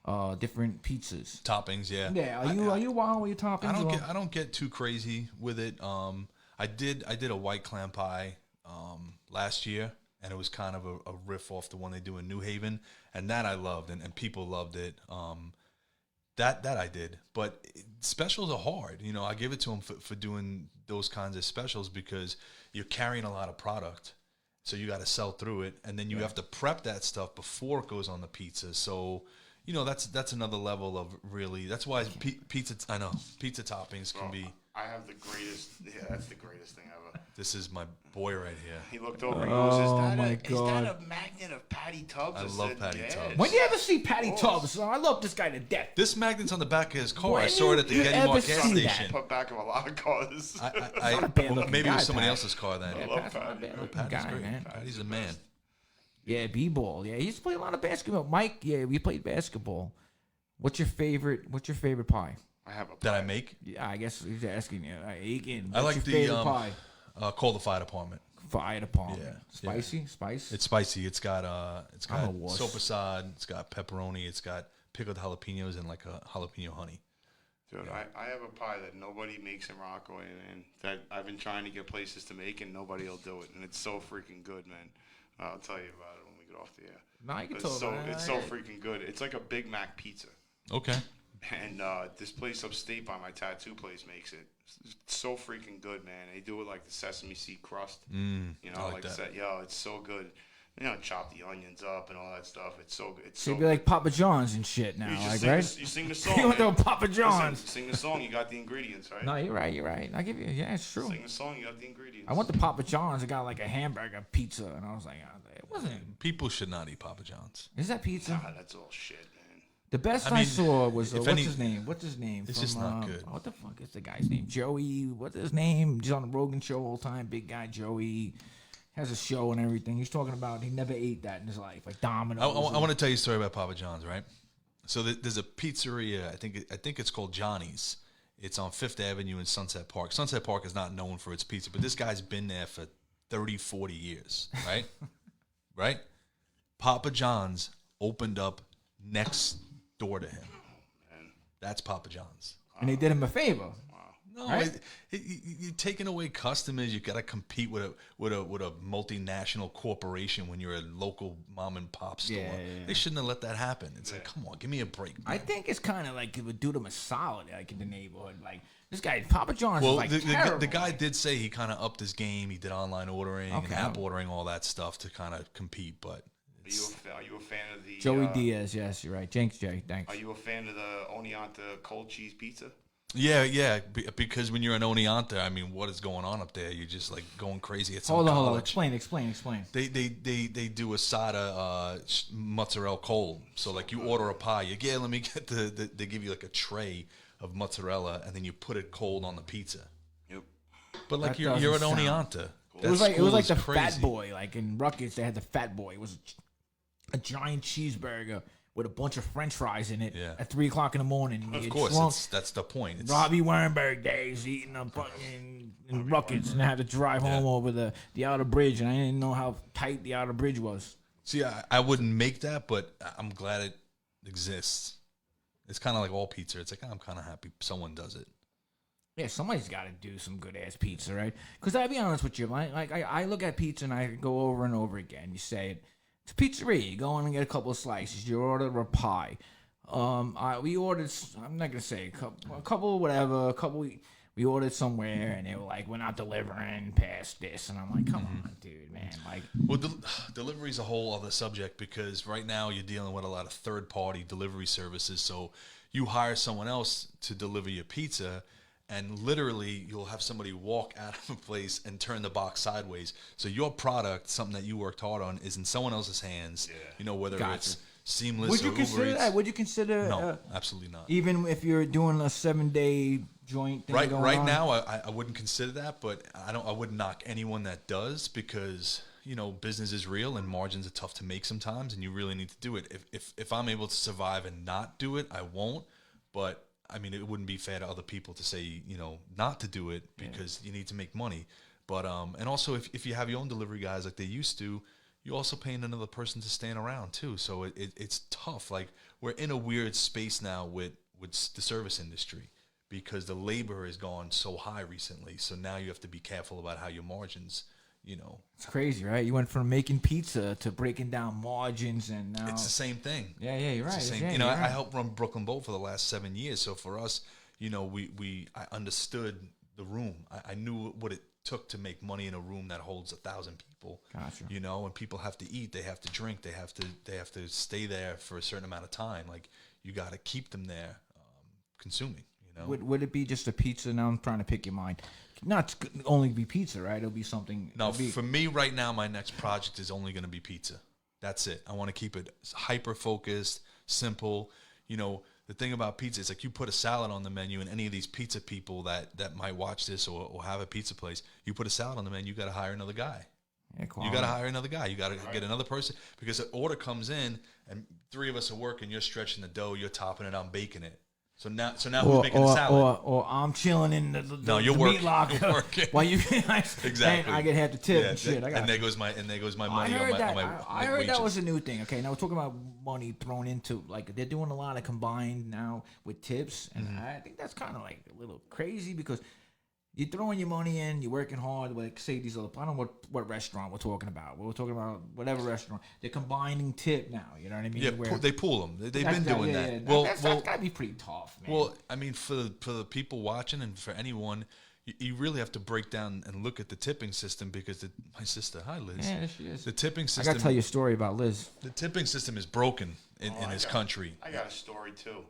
Speaker 9: of different pizzas,
Speaker 2: toppings. Yeah.
Speaker 9: Yeah. Are you wild with your toppings?
Speaker 2: I don't get too crazy with it. I did a white clam pie last year. And it was kind of a riff off the one they do in New Haven, and that I loved, and people loved it. That I did, but specials are hard. You know, I give it to them for doing those kinds of specials because you're carrying a lot of product, so you got to sell through it, and then you have to prep that stuff before it goes on the pizza. So, you know, that's another level of really. That's why pizza toppings can be.
Speaker 10: I have the greatest. Yeah, that's the greatest thing ever.
Speaker 2: This is my boy right here.
Speaker 10: He looked over and goes, is that a magnet of Patty Tubbs?
Speaker 2: I love Patty Tubbs.
Speaker 9: When you ever see Patty Tubbs? I love this guy to death.
Speaker 2: This magnet's on the back of his car. I saw it at the Getty Mart gas station.
Speaker 10: Put back of a lot of cars.
Speaker 2: Maybe it was somebody else's car then.
Speaker 10: I love Patty.
Speaker 2: Patty's great. Man. Patty's a man.
Speaker 9: Yeah, b-ball. Yeah, he used to play a lot of basketball. Mike, yeah, we played basketball. What's your favorite pie?
Speaker 10: I have a pie.
Speaker 2: That I make?
Speaker 9: Yeah, I guess he's asking you. Aiken,
Speaker 2: I like
Speaker 9: your
Speaker 2: the
Speaker 9: favorite pie?
Speaker 2: Call the fire department.
Speaker 9: Fire department.
Speaker 2: Yeah.
Speaker 9: Spicy?
Speaker 2: Yeah.
Speaker 9: Spice?
Speaker 2: It's spicy. It's got sopasad. It's got pepperoni. It's got pickled jalapenos and like a jalapeno honey.
Speaker 10: Dude, I have a pie that nobody makes in Rockaway, man. That I've been trying to get places to make, and nobody will do it. And it's so freaking good, man. I'll tell you about it when we get off the air.
Speaker 9: No, you can talk about it.
Speaker 10: It's so freaking good. It's like a Big Mac pizza.
Speaker 2: Okay.
Speaker 10: And this place upstate by my tattoo place makes it. It's so freaking good, man. They do it like the sesame seed crust. You know,
Speaker 2: like that.
Speaker 10: It's so good. You know, chop the onions up and all that stuff. It's so good.
Speaker 9: So it'd be like Papa John's and shit now, right?
Speaker 10: You sing the song.
Speaker 9: You went to Papa John's.
Speaker 10: Sing the song. You got the ingredients, right?
Speaker 9: No, you're right. I give you. Yeah, it's true.
Speaker 10: Sing the song. You got the ingredients.
Speaker 9: I went to Papa John's. I got like a hamburger pizza, and I was like, it wasn't.
Speaker 2: People should not eat Papa John's.
Speaker 9: Is that pizza?
Speaker 10: Nah, that's all shit, man.
Speaker 9: The best I saw was what's his name?
Speaker 2: It's just not good.
Speaker 9: What the fuck is the guy's name? Joey. What's his name? He's on the Rogan show all the time. Big guy Joey has a show and everything. He's talking about he never ate that in his life, like Domino's.
Speaker 2: I want to tell you a story about Papa John's, right? So there's a pizzeria. I think it's called Johnny's. It's on 5th Avenue in Sunset Park. Sunset Park is not known for its pizza, but this guy's been there for 30, 40 years, right? Right? Papa John's opened up next door to him. That's Papa John's.
Speaker 9: And they did him a favor.
Speaker 2: No,
Speaker 9: right?
Speaker 2: you're taking away customers. You got to compete with a multinational corporation when you're a local mom and pop store.
Speaker 9: Yeah.
Speaker 2: They shouldn't have let that happen. It's like, come on, give me a break. Man.
Speaker 9: I think it's kind of like it would do them a solid, like in the neighborhood. Like this guy, Papa John's,
Speaker 2: Well,
Speaker 9: is like
Speaker 2: the guy did say he kind of upped his game. He did online ordering and app ordering, all that stuff to kind of compete. But
Speaker 10: are you a fan of the
Speaker 9: Joey Diaz? Yes, you're right. Thanks, Jay. Thanks.
Speaker 10: Are you a fan of the Oneonta cold cheese pizza?
Speaker 2: Yeah, because when you're an Oneonta, I mean, what is going on up there? You're just like going crazy at some
Speaker 9: Hold
Speaker 2: college.
Speaker 9: on. Explain.
Speaker 2: They do a sada mozzarella cold. So like you order a pie, let me get they give you like a tray of mozzarella and then you put it cold on the pizza.
Speaker 10: Yep.
Speaker 2: But like
Speaker 9: That
Speaker 2: you're an
Speaker 9: doesn't
Speaker 2: Oneonta.
Speaker 9: It was like the Fat Boy, like in Ruckus. They had the Fat Boy. It was a giant cheeseburger with a bunch of French fries in it at 3 o'clock in the morning. And
Speaker 2: Of course, that's the point. It's,
Speaker 9: Robbie Wernberg days eating a fucking in Ruckus, and I had to drive home over the outer bridge, and I didn't know how tight the outer bridge was.
Speaker 2: See, I wouldn't make that, but I'm glad it exists. It's kind of like all pizza. It's like, I'm kind of happy someone does it.
Speaker 9: Yeah, somebody's got to do some good ass pizza, right? Because I'll be honest with you, like I look at pizza and I go over and over again. You say it. It's a pizzeria. You go in and get a couple of slices. You order a pie. We ordered. I'm not gonna say a couple, whatever. We ordered somewhere, and they were like, "We're not delivering past this," and I'm like, "Come on, dude, man!" Like,
Speaker 2: well, delivery is a whole other subject because right now you're dealing with a lot of third-party delivery services. So you hire someone else to deliver your pizza. And literally, you'll have somebody walk out of a place and turn the box sideways. So your product, something that you worked hard on, is in someone else's hands. Yeah. You know, whether it's Seamless
Speaker 9: would you
Speaker 2: or
Speaker 9: consider
Speaker 2: Uber Eats.
Speaker 9: that? Would you consider?
Speaker 2: No, absolutely not.
Speaker 9: Even if you're doing a 7-day joint thing
Speaker 2: Right
Speaker 9: on?
Speaker 2: now, I wouldn't consider that, but I wouldn't knock anyone that does because business is real and margins are tough to make sometimes, and you really need to do it. If I'm able to survive and not do it, I won't. But I mean, it wouldn't be fair to other people to say, not to do it because you need to make money. But and also, if you have your own delivery guys like they used to, you're also paying another person to stand around too. So it's tough. Like we're in a weird space now with the service industry because the labor has gone so high recently. So now you have to be careful about how your margins.
Speaker 9: It's crazy, right? You went from making pizza to breaking down margins, and now
Speaker 2: it's the same thing.
Speaker 9: Yeah, you're right.
Speaker 2: It's the same. I helped run Brooklyn Bowl for the last 7 years. So for us, I understood the room. I knew what it took to make money in a room that holds 1,000 people.
Speaker 9: Gotcha.
Speaker 2: And people have to eat, they have to drink, they have to stay there for a certain amount of time. Like you got to keep them there, consuming.
Speaker 9: Would it be just a pizza? Now I'm trying to pick your mind. Not only be pizza, right? It'll be something.
Speaker 2: No, for me right now, my next project is only going to be pizza. That's it. I want to keep it hyper focused, simple. The thing about pizza is like you put a salad on the menu, and any of these pizza people that might watch this or have a pizza place, you put a salad on the menu, you got to hire another guy.
Speaker 9: Yeah,
Speaker 2: you got to hire another guy. You got to get another person because the order comes in, and 3 of us are working. You're stretching the dough, you're topping it, I'm baking it. So now who's making the salad?
Speaker 9: Or I'm chilling in the
Speaker 2: you're
Speaker 9: meat locker.
Speaker 2: You're working.
Speaker 9: While you
Speaker 2: exactly,
Speaker 9: I get half the tip and shit.
Speaker 2: And there goes my money.
Speaker 9: I heard that was a new thing. Okay, now we're talking about money thrown into like they're doing a lot of combined now with tips, and I think that's kind of like a little crazy because you're throwing your money in, you're working hard. Like say these other, I don't know what restaurant we're talking about. We're talking about whatever restaurant. They're combining tip now. You know what I mean?
Speaker 2: Yeah, they pool them. They've been doing that.
Speaker 9: Yeah. Well, that's gotta be pretty tough, man.
Speaker 2: Well, I mean, for the people watching and for anyone, you really have to break down and look at the tipping system because my sister, hi Liz.
Speaker 9: Yeah, she is.
Speaker 2: The tipping system.
Speaker 9: I gotta tell you a story about Liz.
Speaker 2: The tipping system is broken in this country.
Speaker 10: I got a story too.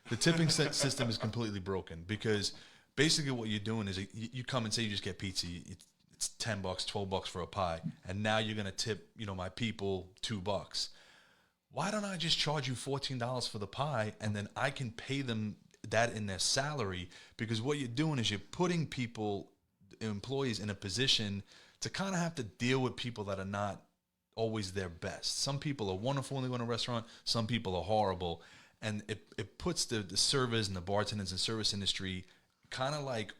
Speaker 2: The tipping system is completely broken because. Basically, what you're doing is you come and say you just get pizza. It's $10, $12 for a pie, and now you're gonna tip my people $2. Why don't I just charge you $14 for the pie, and then I can pay them that in their salary? Because what you're doing is you're putting employees in a position to kind of have to deal with people that are not always their best. Some people are wonderful when they go to a restaurant. Some people are horrible, and it puts the servers and the bartenders and service industry kind of like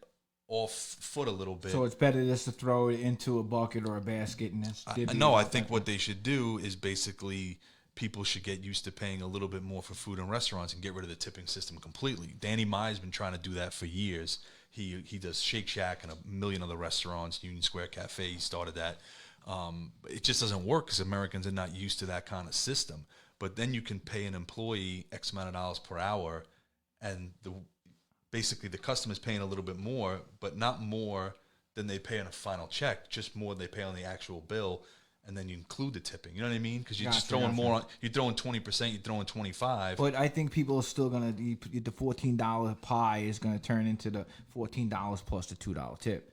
Speaker 2: off foot a little bit.
Speaker 9: So it's better just to throw it into a bucket or a basket and that's
Speaker 2: no, I think what they should do is basically people should get used to paying a little bit more for food in restaurants and get rid of the tipping system completely. Danny Meyer's been trying to do that for years. He does Shake Shack and a million other restaurants. Union Square Cafe, he started that. It just doesn't work because Americans are not used to that kind of system. But then you can pay an employee X amount of dollars per hour, and basically the customer's paying a little bit more, but not more than they pay on a final check, just more than they pay on the actual bill, and then you include the tipping. You know what I mean? Because you're just throwing more on. You're throwing 20%. You're throwing 25%.
Speaker 9: But I think people are still gonna the $14 pie is gonna turn into the $14 plus the $2 tip.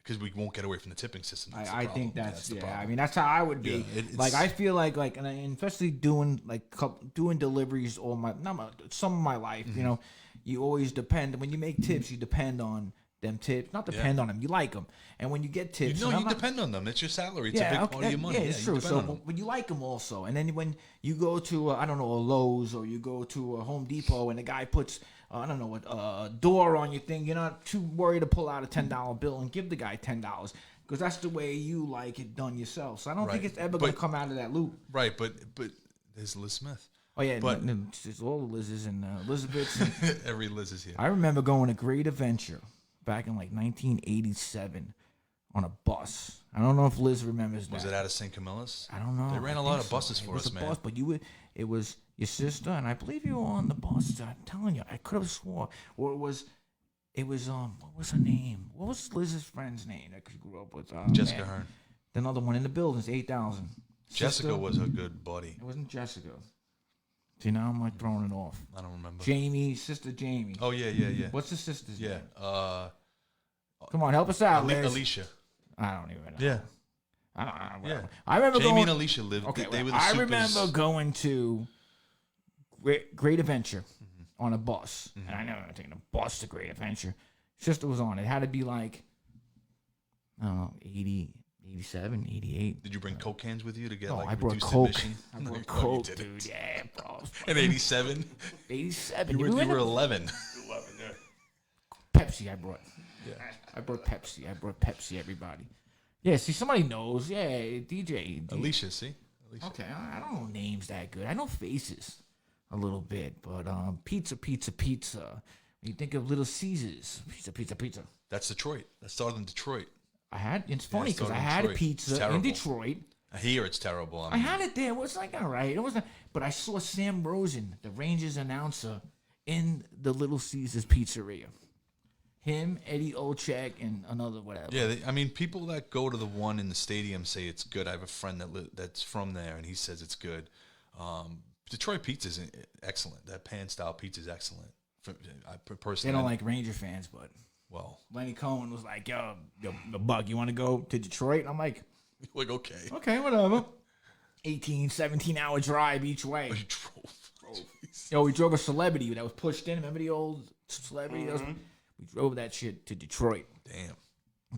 Speaker 2: Because we won't get away from the tipping system.
Speaker 9: I think that's yeah. I mean, that's how I would be.
Speaker 2: Yeah,
Speaker 9: I feel like, and especially doing doing deliveries some of my life. You know, you always depend when you make tips. You depend on them tips, not depend on them. You like them, and when you get tips,
Speaker 2: you depend on them. It's your salary. It's a big part of your money.
Speaker 9: Yeah, it's true. So when you like them also, and then when you go to I don't know, a Lowe's or you go to a Home Depot, and the guy puts I don't know, a door on your thing, you're not too worried to pull out a $10 bill and give the guy $10 because that's the way you like it done yourself. So I don't think it's ever going to come out of that loop.
Speaker 2: Right, but there's Liz Smith.
Speaker 9: Oh, yeah, but it's all the Liz's and Elizabeth's.
Speaker 2: Every Liz is here.
Speaker 9: I remember going to Great Adventure back in like 1987 on a bus. I don't know if Liz remembers that.
Speaker 2: Was it out of St. Camilla's?
Speaker 9: I don't know.
Speaker 2: They ran a lot of buses for us, man.
Speaker 9: Bus, but it was your sister, and I believe you were on the bus. I'm telling you, I could have swore. Or it was what was her name? What was Liz's friend's name that she grew up with?
Speaker 2: Jessica Hearn.
Speaker 9: Another one in the buildings, 8,000.
Speaker 2: Jessica was a good buddy.
Speaker 9: It wasn't Jessica. See, now I'm like throwing it off.
Speaker 2: I don't remember.
Speaker 9: Jamie, sister Jamie.
Speaker 2: Oh, yeah.
Speaker 9: What's the sister's name?
Speaker 2: Yeah.
Speaker 9: Come on, help us out, Liz.
Speaker 2: Alicia.
Speaker 9: I don't even know.
Speaker 2: Yeah.
Speaker 9: I don't know.
Speaker 2: Yeah.
Speaker 9: I remember
Speaker 2: Jamie
Speaker 9: going,
Speaker 2: and Alicia lived.
Speaker 9: Okay,
Speaker 2: they were the
Speaker 9: I
Speaker 2: supers.
Speaker 9: remember going to Great Adventure on a bus. And I never taken a bus to Great Adventure. Sister was on. It had to be like, I don't know, 80, 87, 88.
Speaker 2: Did you bring Coke cans with you to get
Speaker 9: I brought
Speaker 2: reduced
Speaker 9: Coke.
Speaker 2: emission?
Speaker 9: I brought Coke, dude. Yeah, bro.
Speaker 2: In 87?
Speaker 9: 87.
Speaker 2: You were 11.
Speaker 10: 11, yeah.
Speaker 9: Pepsi I brought.
Speaker 2: Yeah.
Speaker 9: I brought Pepsi, everybody. Yeah, see, somebody knows. Yeah, DJ.
Speaker 2: Alicia, see? Alicia.
Speaker 9: Okay, I don't know names that good. I know faces a little bit, but pizza. When you think of Little Caesars, pizza.
Speaker 2: That's Detroit. That started in Detroit.
Speaker 9: It's funny because I had a pizza in Detroit.
Speaker 2: Here it's terrible.
Speaker 9: I had it there. It was like, all right. It wasn't, but I saw Sam Rosen, the Rangers announcer, in the Little Caesars pizzeria. Him, Eddie Olchek, and another whatever.
Speaker 2: Yeah, people that go to the one in the stadium say it's good. I have a friend that's from there, and he says it's good. Detroit pizza is excellent. That pan-style pizza is excellent. I personally,
Speaker 9: they don't like Ranger fans, but Lenny Cohen was like, yo, Buck, you want to go to Detroit? And I'm like, okay, whatever. 18, 17-hour drive each way.
Speaker 2: We drove.
Speaker 9: Yo, we drove a Celebrity that was pushed in. Remember the old Celebrity? We drove that shit to Detroit.
Speaker 2: Damn.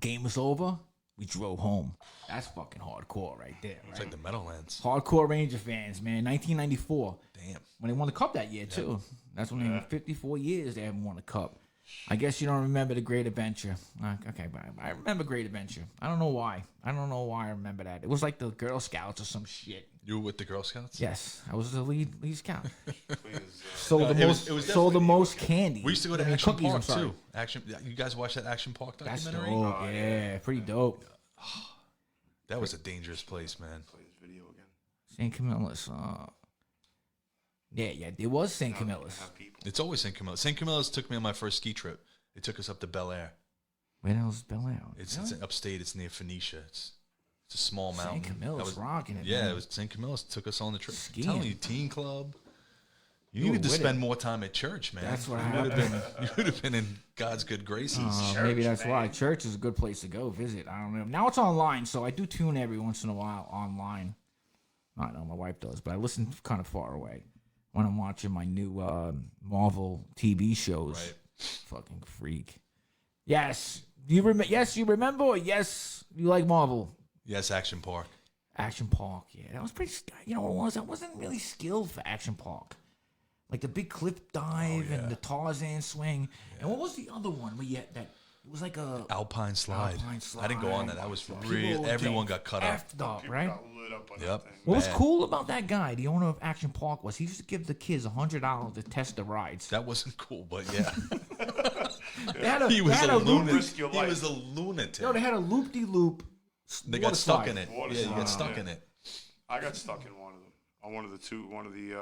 Speaker 9: Game was over. We drove home. That's fucking hardcore right there.
Speaker 2: It's like the Meadowlands.
Speaker 9: Hardcore Ranger fans, man. 1994.
Speaker 2: Damn.
Speaker 9: When they won the Cup that year, too. That's when in 54 years they haven't won a Cup. I guess you don't remember the Great Adventure. Okay, but I remember Great Adventure. I don't know why. I remember that. It was like the Girl Scouts or some shit.
Speaker 2: You were with the Girl Scouts?
Speaker 9: Yes, I was the lead scout.
Speaker 2: Sold
Speaker 9: the most candy.
Speaker 2: We used to go to Action Park too. You guys watch that Action Park documentary?
Speaker 9: That's dope. Yeah, pretty dope.
Speaker 2: That was a dangerous place, man.
Speaker 10: Play this video again.
Speaker 9: St. Camilla's. Yeah, it was St. Camilla's.
Speaker 2: It's always St. Camilla's. St. Camilla's took me on my first ski trip. They took us up to Bel Air.
Speaker 9: Where the hell's Bel Air?
Speaker 2: It's upstate. It's near Phoenicia. It's a small mountain.
Speaker 9: St. Camilla's rocking it.
Speaker 2: Yeah,
Speaker 9: man.
Speaker 2: it was St. Camilla's took us on the trip.
Speaker 9: Skiing.
Speaker 2: I'm telling you, teen club. You needed to spend more time at church, man.
Speaker 9: That's what
Speaker 2: happened. You would have been in God's good graces.
Speaker 9: Maybe that's why. Church is a good place to go visit. I don't know. Now it's online, so I do tune every once in a while online. I know my wife does, but I listen kind of far away when I'm watching my new Marvel TV shows.
Speaker 2: Right.
Speaker 9: Fucking freak. Yes. Yes, you remember? Or yes, you like Marvel?
Speaker 2: Yes, Action Park.
Speaker 9: Action Park, yeah. That was pretty, you know what it was? I wasn't really skilled for Action Park. Like the big cliff dive and the Tarzan swing. Yeah. And what was the other one where you had that? It was like a
Speaker 2: Alpine slide. I didn't go on that. That was real. Everyone got cut up.
Speaker 9: Effed up, right?
Speaker 2: Yep.
Speaker 9: What was cool about that guy, the owner of Action Park, was he used to give the kids $100 to test the rides.
Speaker 2: That wasn't cool, but yeah. He was a lunatic.
Speaker 10: Risk your
Speaker 2: He
Speaker 10: life.
Speaker 2: was a lunatic.
Speaker 9: Yo, they had a loop-de-loop.
Speaker 2: They
Speaker 9: water
Speaker 2: got stuck
Speaker 9: slide.
Speaker 2: in it.
Speaker 10: Water
Speaker 2: Yeah, you
Speaker 10: slide.
Speaker 2: got stuck in it.
Speaker 10: I got stuck in one of them. On one of the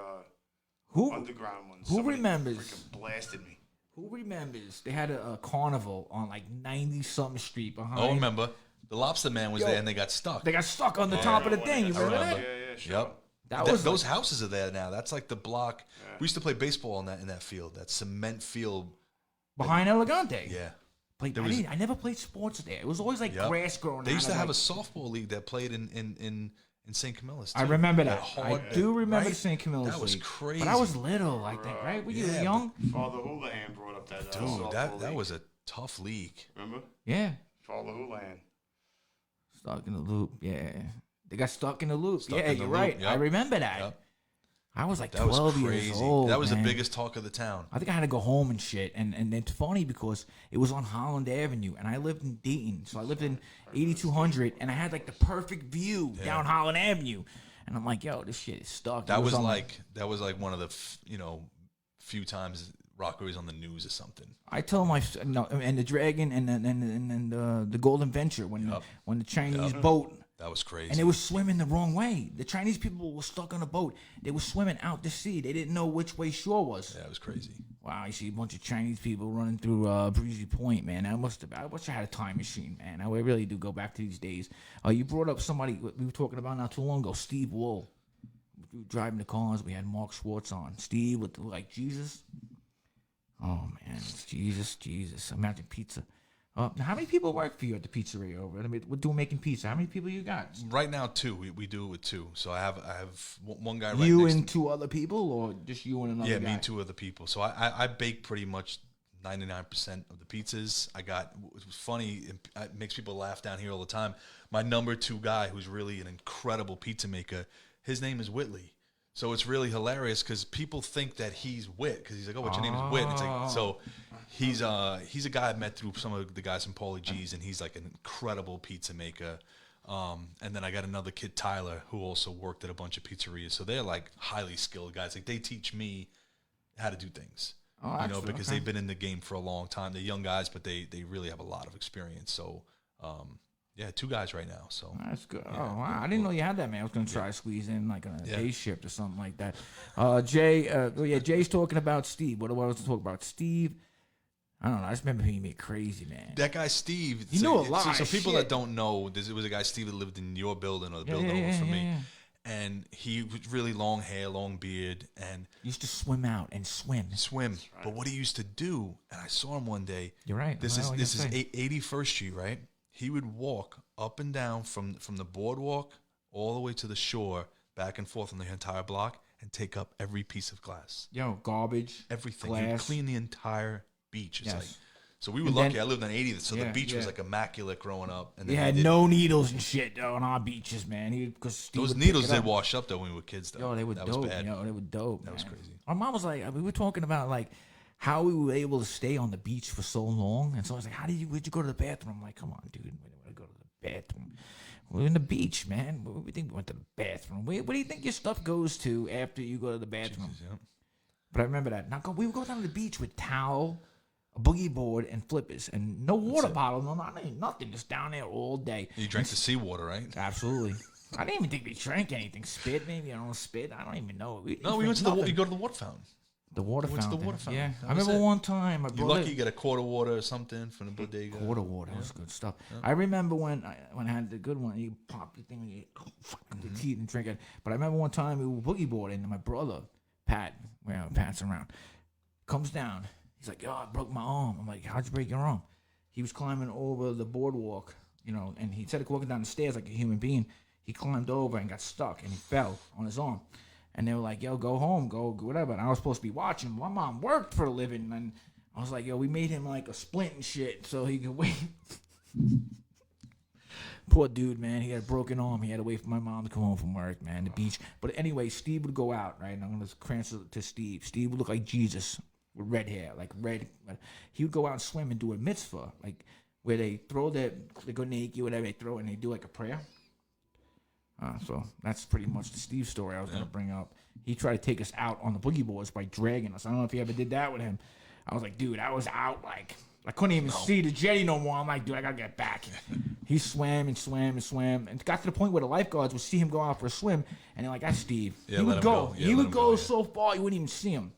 Speaker 9: Who
Speaker 10: underground ones.
Speaker 9: who
Speaker 10: Somebody
Speaker 9: remembers?
Speaker 10: freaking blasted me.
Speaker 9: Who remembers? They had a carnival on like 90-something street behind.
Speaker 2: Oh, remember? The Lobster Man was
Speaker 9: Yo,
Speaker 2: there and they got stuck.
Speaker 9: They got stuck on the top of the thing. You
Speaker 2: I
Speaker 9: remember
Speaker 2: remember.
Speaker 9: that?
Speaker 10: Yeah, sure.
Speaker 2: Yep.
Speaker 9: That was
Speaker 2: Those houses are there now. That's like the block.
Speaker 10: Yeah.
Speaker 2: We used to play baseball in that field, that cement field.
Speaker 9: Behind Elegante.
Speaker 2: Yeah.
Speaker 9: I never played sports there. It was always like
Speaker 2: Yep.
Speaker 9: grass growing.
Speaker 2: They used
Speaker 9: out
Speaker 2: to
Speaker 9: of,
Speaker 2: have a
Speaker 9: like,
Speaker 2: softball league that played in St. Camilla's.
Speaker 9: I
Speaker 2: too.
Speaker 9: remember that.
Speaker 2: hard-
Speaker 9: I do remember
Speaker 2: right?
Speaker 9: the St. Camille's
Speaker 2: That was
Speaker 9: League.
Speaker 2: crazy.
Speaker 9: But I was little, I think, right? Were you
Speaker 2: yeah,
Speaker 9: young?
Speaker 10: Father Houlihan brought up that
Speaker 2: Dude,
Speaker 10: softball
Speaker 2: that
Speaker 10: league.
Speaker 2: was a tough league.
Speaker 10: Remember?
Speaker 9: Yeah.
Speaker 10: Father Houlihan.
Speaker 9: Stuck in the loop. Yeah. They got stuck in the loop.
Speaker 2: Stuck
Speaker 9: yeah,
Speaker 2: in the
Speaker 9: you're
Speaker 2: loop,
Speaker 9: right.
Speaker 2: yep.
Speaker 9: I remember that.
Speaker 2: Yep.
Speaker 9: I was like
Speaker 2: That was
Speaker 9: 12
Speaker 2: crazy.
Speaker 9: years old.
Speaker 2: That was
Speaker 9: man.
Speaker 2: the biggest talk of the town.
Speaker 9: I think I had to go home and shit. And it's funny because it was on Holland Avenue and I lived in Dayton. So I lived in 8200 and I had like the perfect view down Holland Avenue. And I'm like, yo, this shit is stuck.
Speaker 2: That
Speaker 9: It
Speaker 2: was
Speaker 9: on
Speaker 2: like one of the few times Rockaway was on the news or something.
Speaker 9: I told my and the Dragon and the Golden Venture when the Chinese boat.
Speaker 2: That was crazy.
Speaker 9: And they were swimming the wrong way. The Chinese people were stuck on a boat. They were swimming out to sea. They didn't know which way shore was.
Speaker 2: Yeah, it was crazy.
Speaker 9: Wow, you see a bunch of Chinese people running through Breezy Point, man. I wish I had a time machine, man. I really do go back to these days. You brought up somebody we were talking about not too long ago, Steve Wool. We were driving the cars. We had Mark Schwartz on. Steve with like Jesus. Oh man, Jesus. Imagine pizza. Now how many people work for you at the pizzeria over? I mean, we're doing making pizza. How many people you got?
Speaker 2: Right now, 2. We do it with 2. So I have one guy right
Speaker 9: You
Speaker 2: next
Speaker 9: and 2 other people, or just you and another guy?
Speaker 2: Yeah, me and 2 other people. So I bake pretty much 99% of the pizzas. It was funny. It makes people laugh down here all the time. My number 2 guy, who's really an incredible pizza maker, his name is Whitley. So it's really hilarious because people think that he's Whit because he's like, oh, what's your name is Whit? It's like, so he's a guy I met through some of the guys from Paulie G's, and he's like an incredible pizza maker. And then I got another kid, Tyler, who also worked at a bunch of pizzerias. So they're like highly skilled guys. Like they teach me how to do things, because they've been in the game for a long time. They're young guys, but they really have a lot of experience. So, yeah, 2 guys right now. So
Speaker 9: that's good.
Speaker 2: Yeah,
Speaker 9: oh wow, I didn't know you had that, man. I was gonna try to squeeze in like on a day shift or something like that. Jay's talking about Steve. What do I was to talk about? Steve. I don't know. I just remember he made crazy, man.
Speaker 2: That guy Steve.
Speaker 9: You know a lot.
Speaker 2: So
Speaker 9: of
Speaker 2: people
Speaker 9: shit.
Speaker 2: that don't know, it was a guy Steve that lived in your building or the building over from me, and he was really long hair, long beard, and
Speaker 9: used to swim out and swim.
Speaker 2: But what he used to do, and I saw him one day.
Speaker 9: You're right.
Speaker 2: This is 81st Street, right? He would walk up and down from the boardwalk all the way to the shore, back and forth on the entire block, and take up every piece of glass.
Speaker 9: Yo, garbage,
Speaker 2: everything. He'd
Speaker 9: glass.
Speaker 2: clean the entire beach. It's
Speaker 9: Yes.
Speaker 2: like, so we were
Speaker 9: And
Speaker 2: lucky.
Speaker 9: then-
Speaker 2: I lived on 80th, so the beach was
Speaker 9: yeah.
Speaker 2: like immaculate growing up. And
Speaker 9: We
Speaker 2: then
Speaker 9: had
Speaker 2: he did-
Speaker 9: no needles and shit on our beaches, man. Because
Speaker 2: those needles did wash up though when we were kids. Though
Speaker 9: Yo, they were
Speaker 2: that
Speaker 9: dope.
Speaker 2: was bad.
Speaker 9: Yo, they were dope.
Speaker 2: That was
Speaker 9: man.
Speaker 2: crazy.
Speaker 9: Our mom was like, we were talking about like how we were able to stay on the beach for so long, and so I was like, where'd you go to the bathroom? I'm like, come on, dude, we want to go to the bathroom. We're in the beach, man. We think we went to the bathroom. What do you think your stuff goes to after you go to the bathroom?
Speaker 2: Jesus, yeah.
Speaker 9: But I remember that. We would go down to the beach with towel, a boogie board, and flippers, and no water bottle, nothing. Just down there all day.
Speaker 2: You drank the seawater, right?
Speaker 9: Absolutely. I didn't even think we drank anything. Spit, maybe. I don't know, spit. I don't even know.
Speaker 2: We went to you go to the water fountain.
Speaker 9: The water
Speaker 2: We went to
Speaker 9: fountain.
Speaker 2: the water fountain.
Speaker 9: Yeah.
Speaker 2: That
Speaker 9: I
Speaker 2: was
Speaker 9: remember
Speaker 2: it.
Speaker 9: one time my
Speaker 2: You're
Speaker 9: brother...
Speaker 2: lucky you get a quart of water or something from the bodega.
Speaker 9: Quarter water. That was good stuff. I remember when I had the good one, you pop the thing and you fucking the teeth and drink it. But I remember one time we were boogie boarding and my brother, Pat, Pat's around, comes down. He's like, yo, I broke my arm. I'm like, how'd you break your arm? He was climbing over the boardwalk, and he instead of walking down the stairs like a human being, he climbed over and got stuck and he fell on his arm. And they were like, yo, go home, go whatever. And I was supposed to be watching. My mom worked for a living. And I was like, yo, we made him like a splint and shit so he could wait. Poor dude, man. He had a broken arm. He had to wait for my mom to come home from work, man, the beach. But anyway, Steve would go out, right? And I'm going to transfer to Steve. Steve would look like Jesus with red hair, like red. He would go out and swim and do a mitzvah, like where they throw they go naked, whatever they throw, and they do like a prayer. So that's pretty much the Steve story I was going to bring up. He tried to take us out on the boogie boards by dragging us. I don't know if he ever did that with him. I was like, dude, I was out like I couldn't even see the jetty no more. I'm like, dude, I gotta get back. He swam and swam and swam, and got to the point where the lifeguards would see him go out for a swim, and they're like, "That's Steve."
Speaker 2: Yeah,
Speaker 9: he
Speaker 2: let
Speaker 9: would
Speaker 2: him
Speaker 9: go.
Speaker 2: go. Yeah,
Speaker 9: He
Speaker 2: let
Speaker 9: would
Speaker 2: him
Speaker 9: go
Speaker 2: go,
Speaker 9: so far you wouldn't even see him.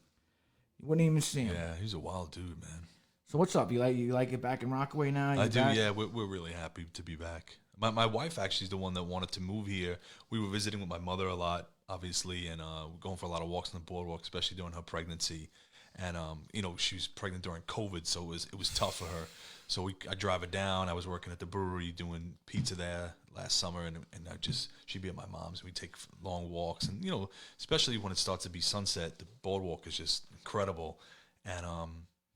Speaker 9: You wouldn't even see him.
Speaker 2: Yeah, he's a wild dude, man.
Speaker 9: So what's up? You like it back in Rockaway now?
Speaker 2: I do. Yeah, we're really happy to be back. My wife actually is the one that wanted to move here. We were visiting with my mother a lot, obviously, and going for a lot of walks on the boardwalk, especially during her pregnancy. And you know, she was pregnant during COVID, so it was tough for her. So I drive her down. I was working at the brewery doing pizza there last summer, and she'd be at my mom's. We take long walks, and you know, especially when it starts to be sunset, the boardwalk is just incredible. And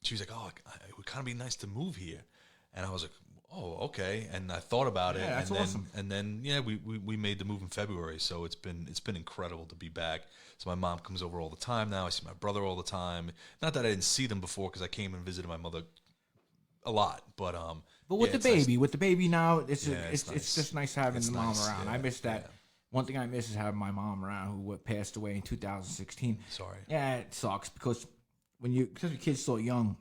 Speaker 2: she was like, "Oh, it would kind of be nice to move here," and I was like, "Oh, okay." And I thought about it,
Speaker 9: that's
Speaker 2: and then
Speaker 9: awesome.
Speaker 2: and then yeah, we made the move in February, so it's been incredible to be back. So my mom comes over all the time now. I see my brother all the time. Not that I didn't see them before, because I came and visited my mother a lot, but
Speaker 9: with
Speaker 2: yeah,
Speaker 9: the baby now, it's
Speaker 2: nice.
Speaker 9: just nice having
Speaker 2: It's
Speaker 9: the mom
Speaker 2: nice,
Speaker 9: around.
Speaker 2: yeah,
Speaker 9: I miss that.
Speaker 2: yeah.
Speaker 9: One thing I miss is having my mom around, who passed away in 2016.
Speaker 2: Sorry.
Speaker 9: Yeah, it sucks because because the kid's so young,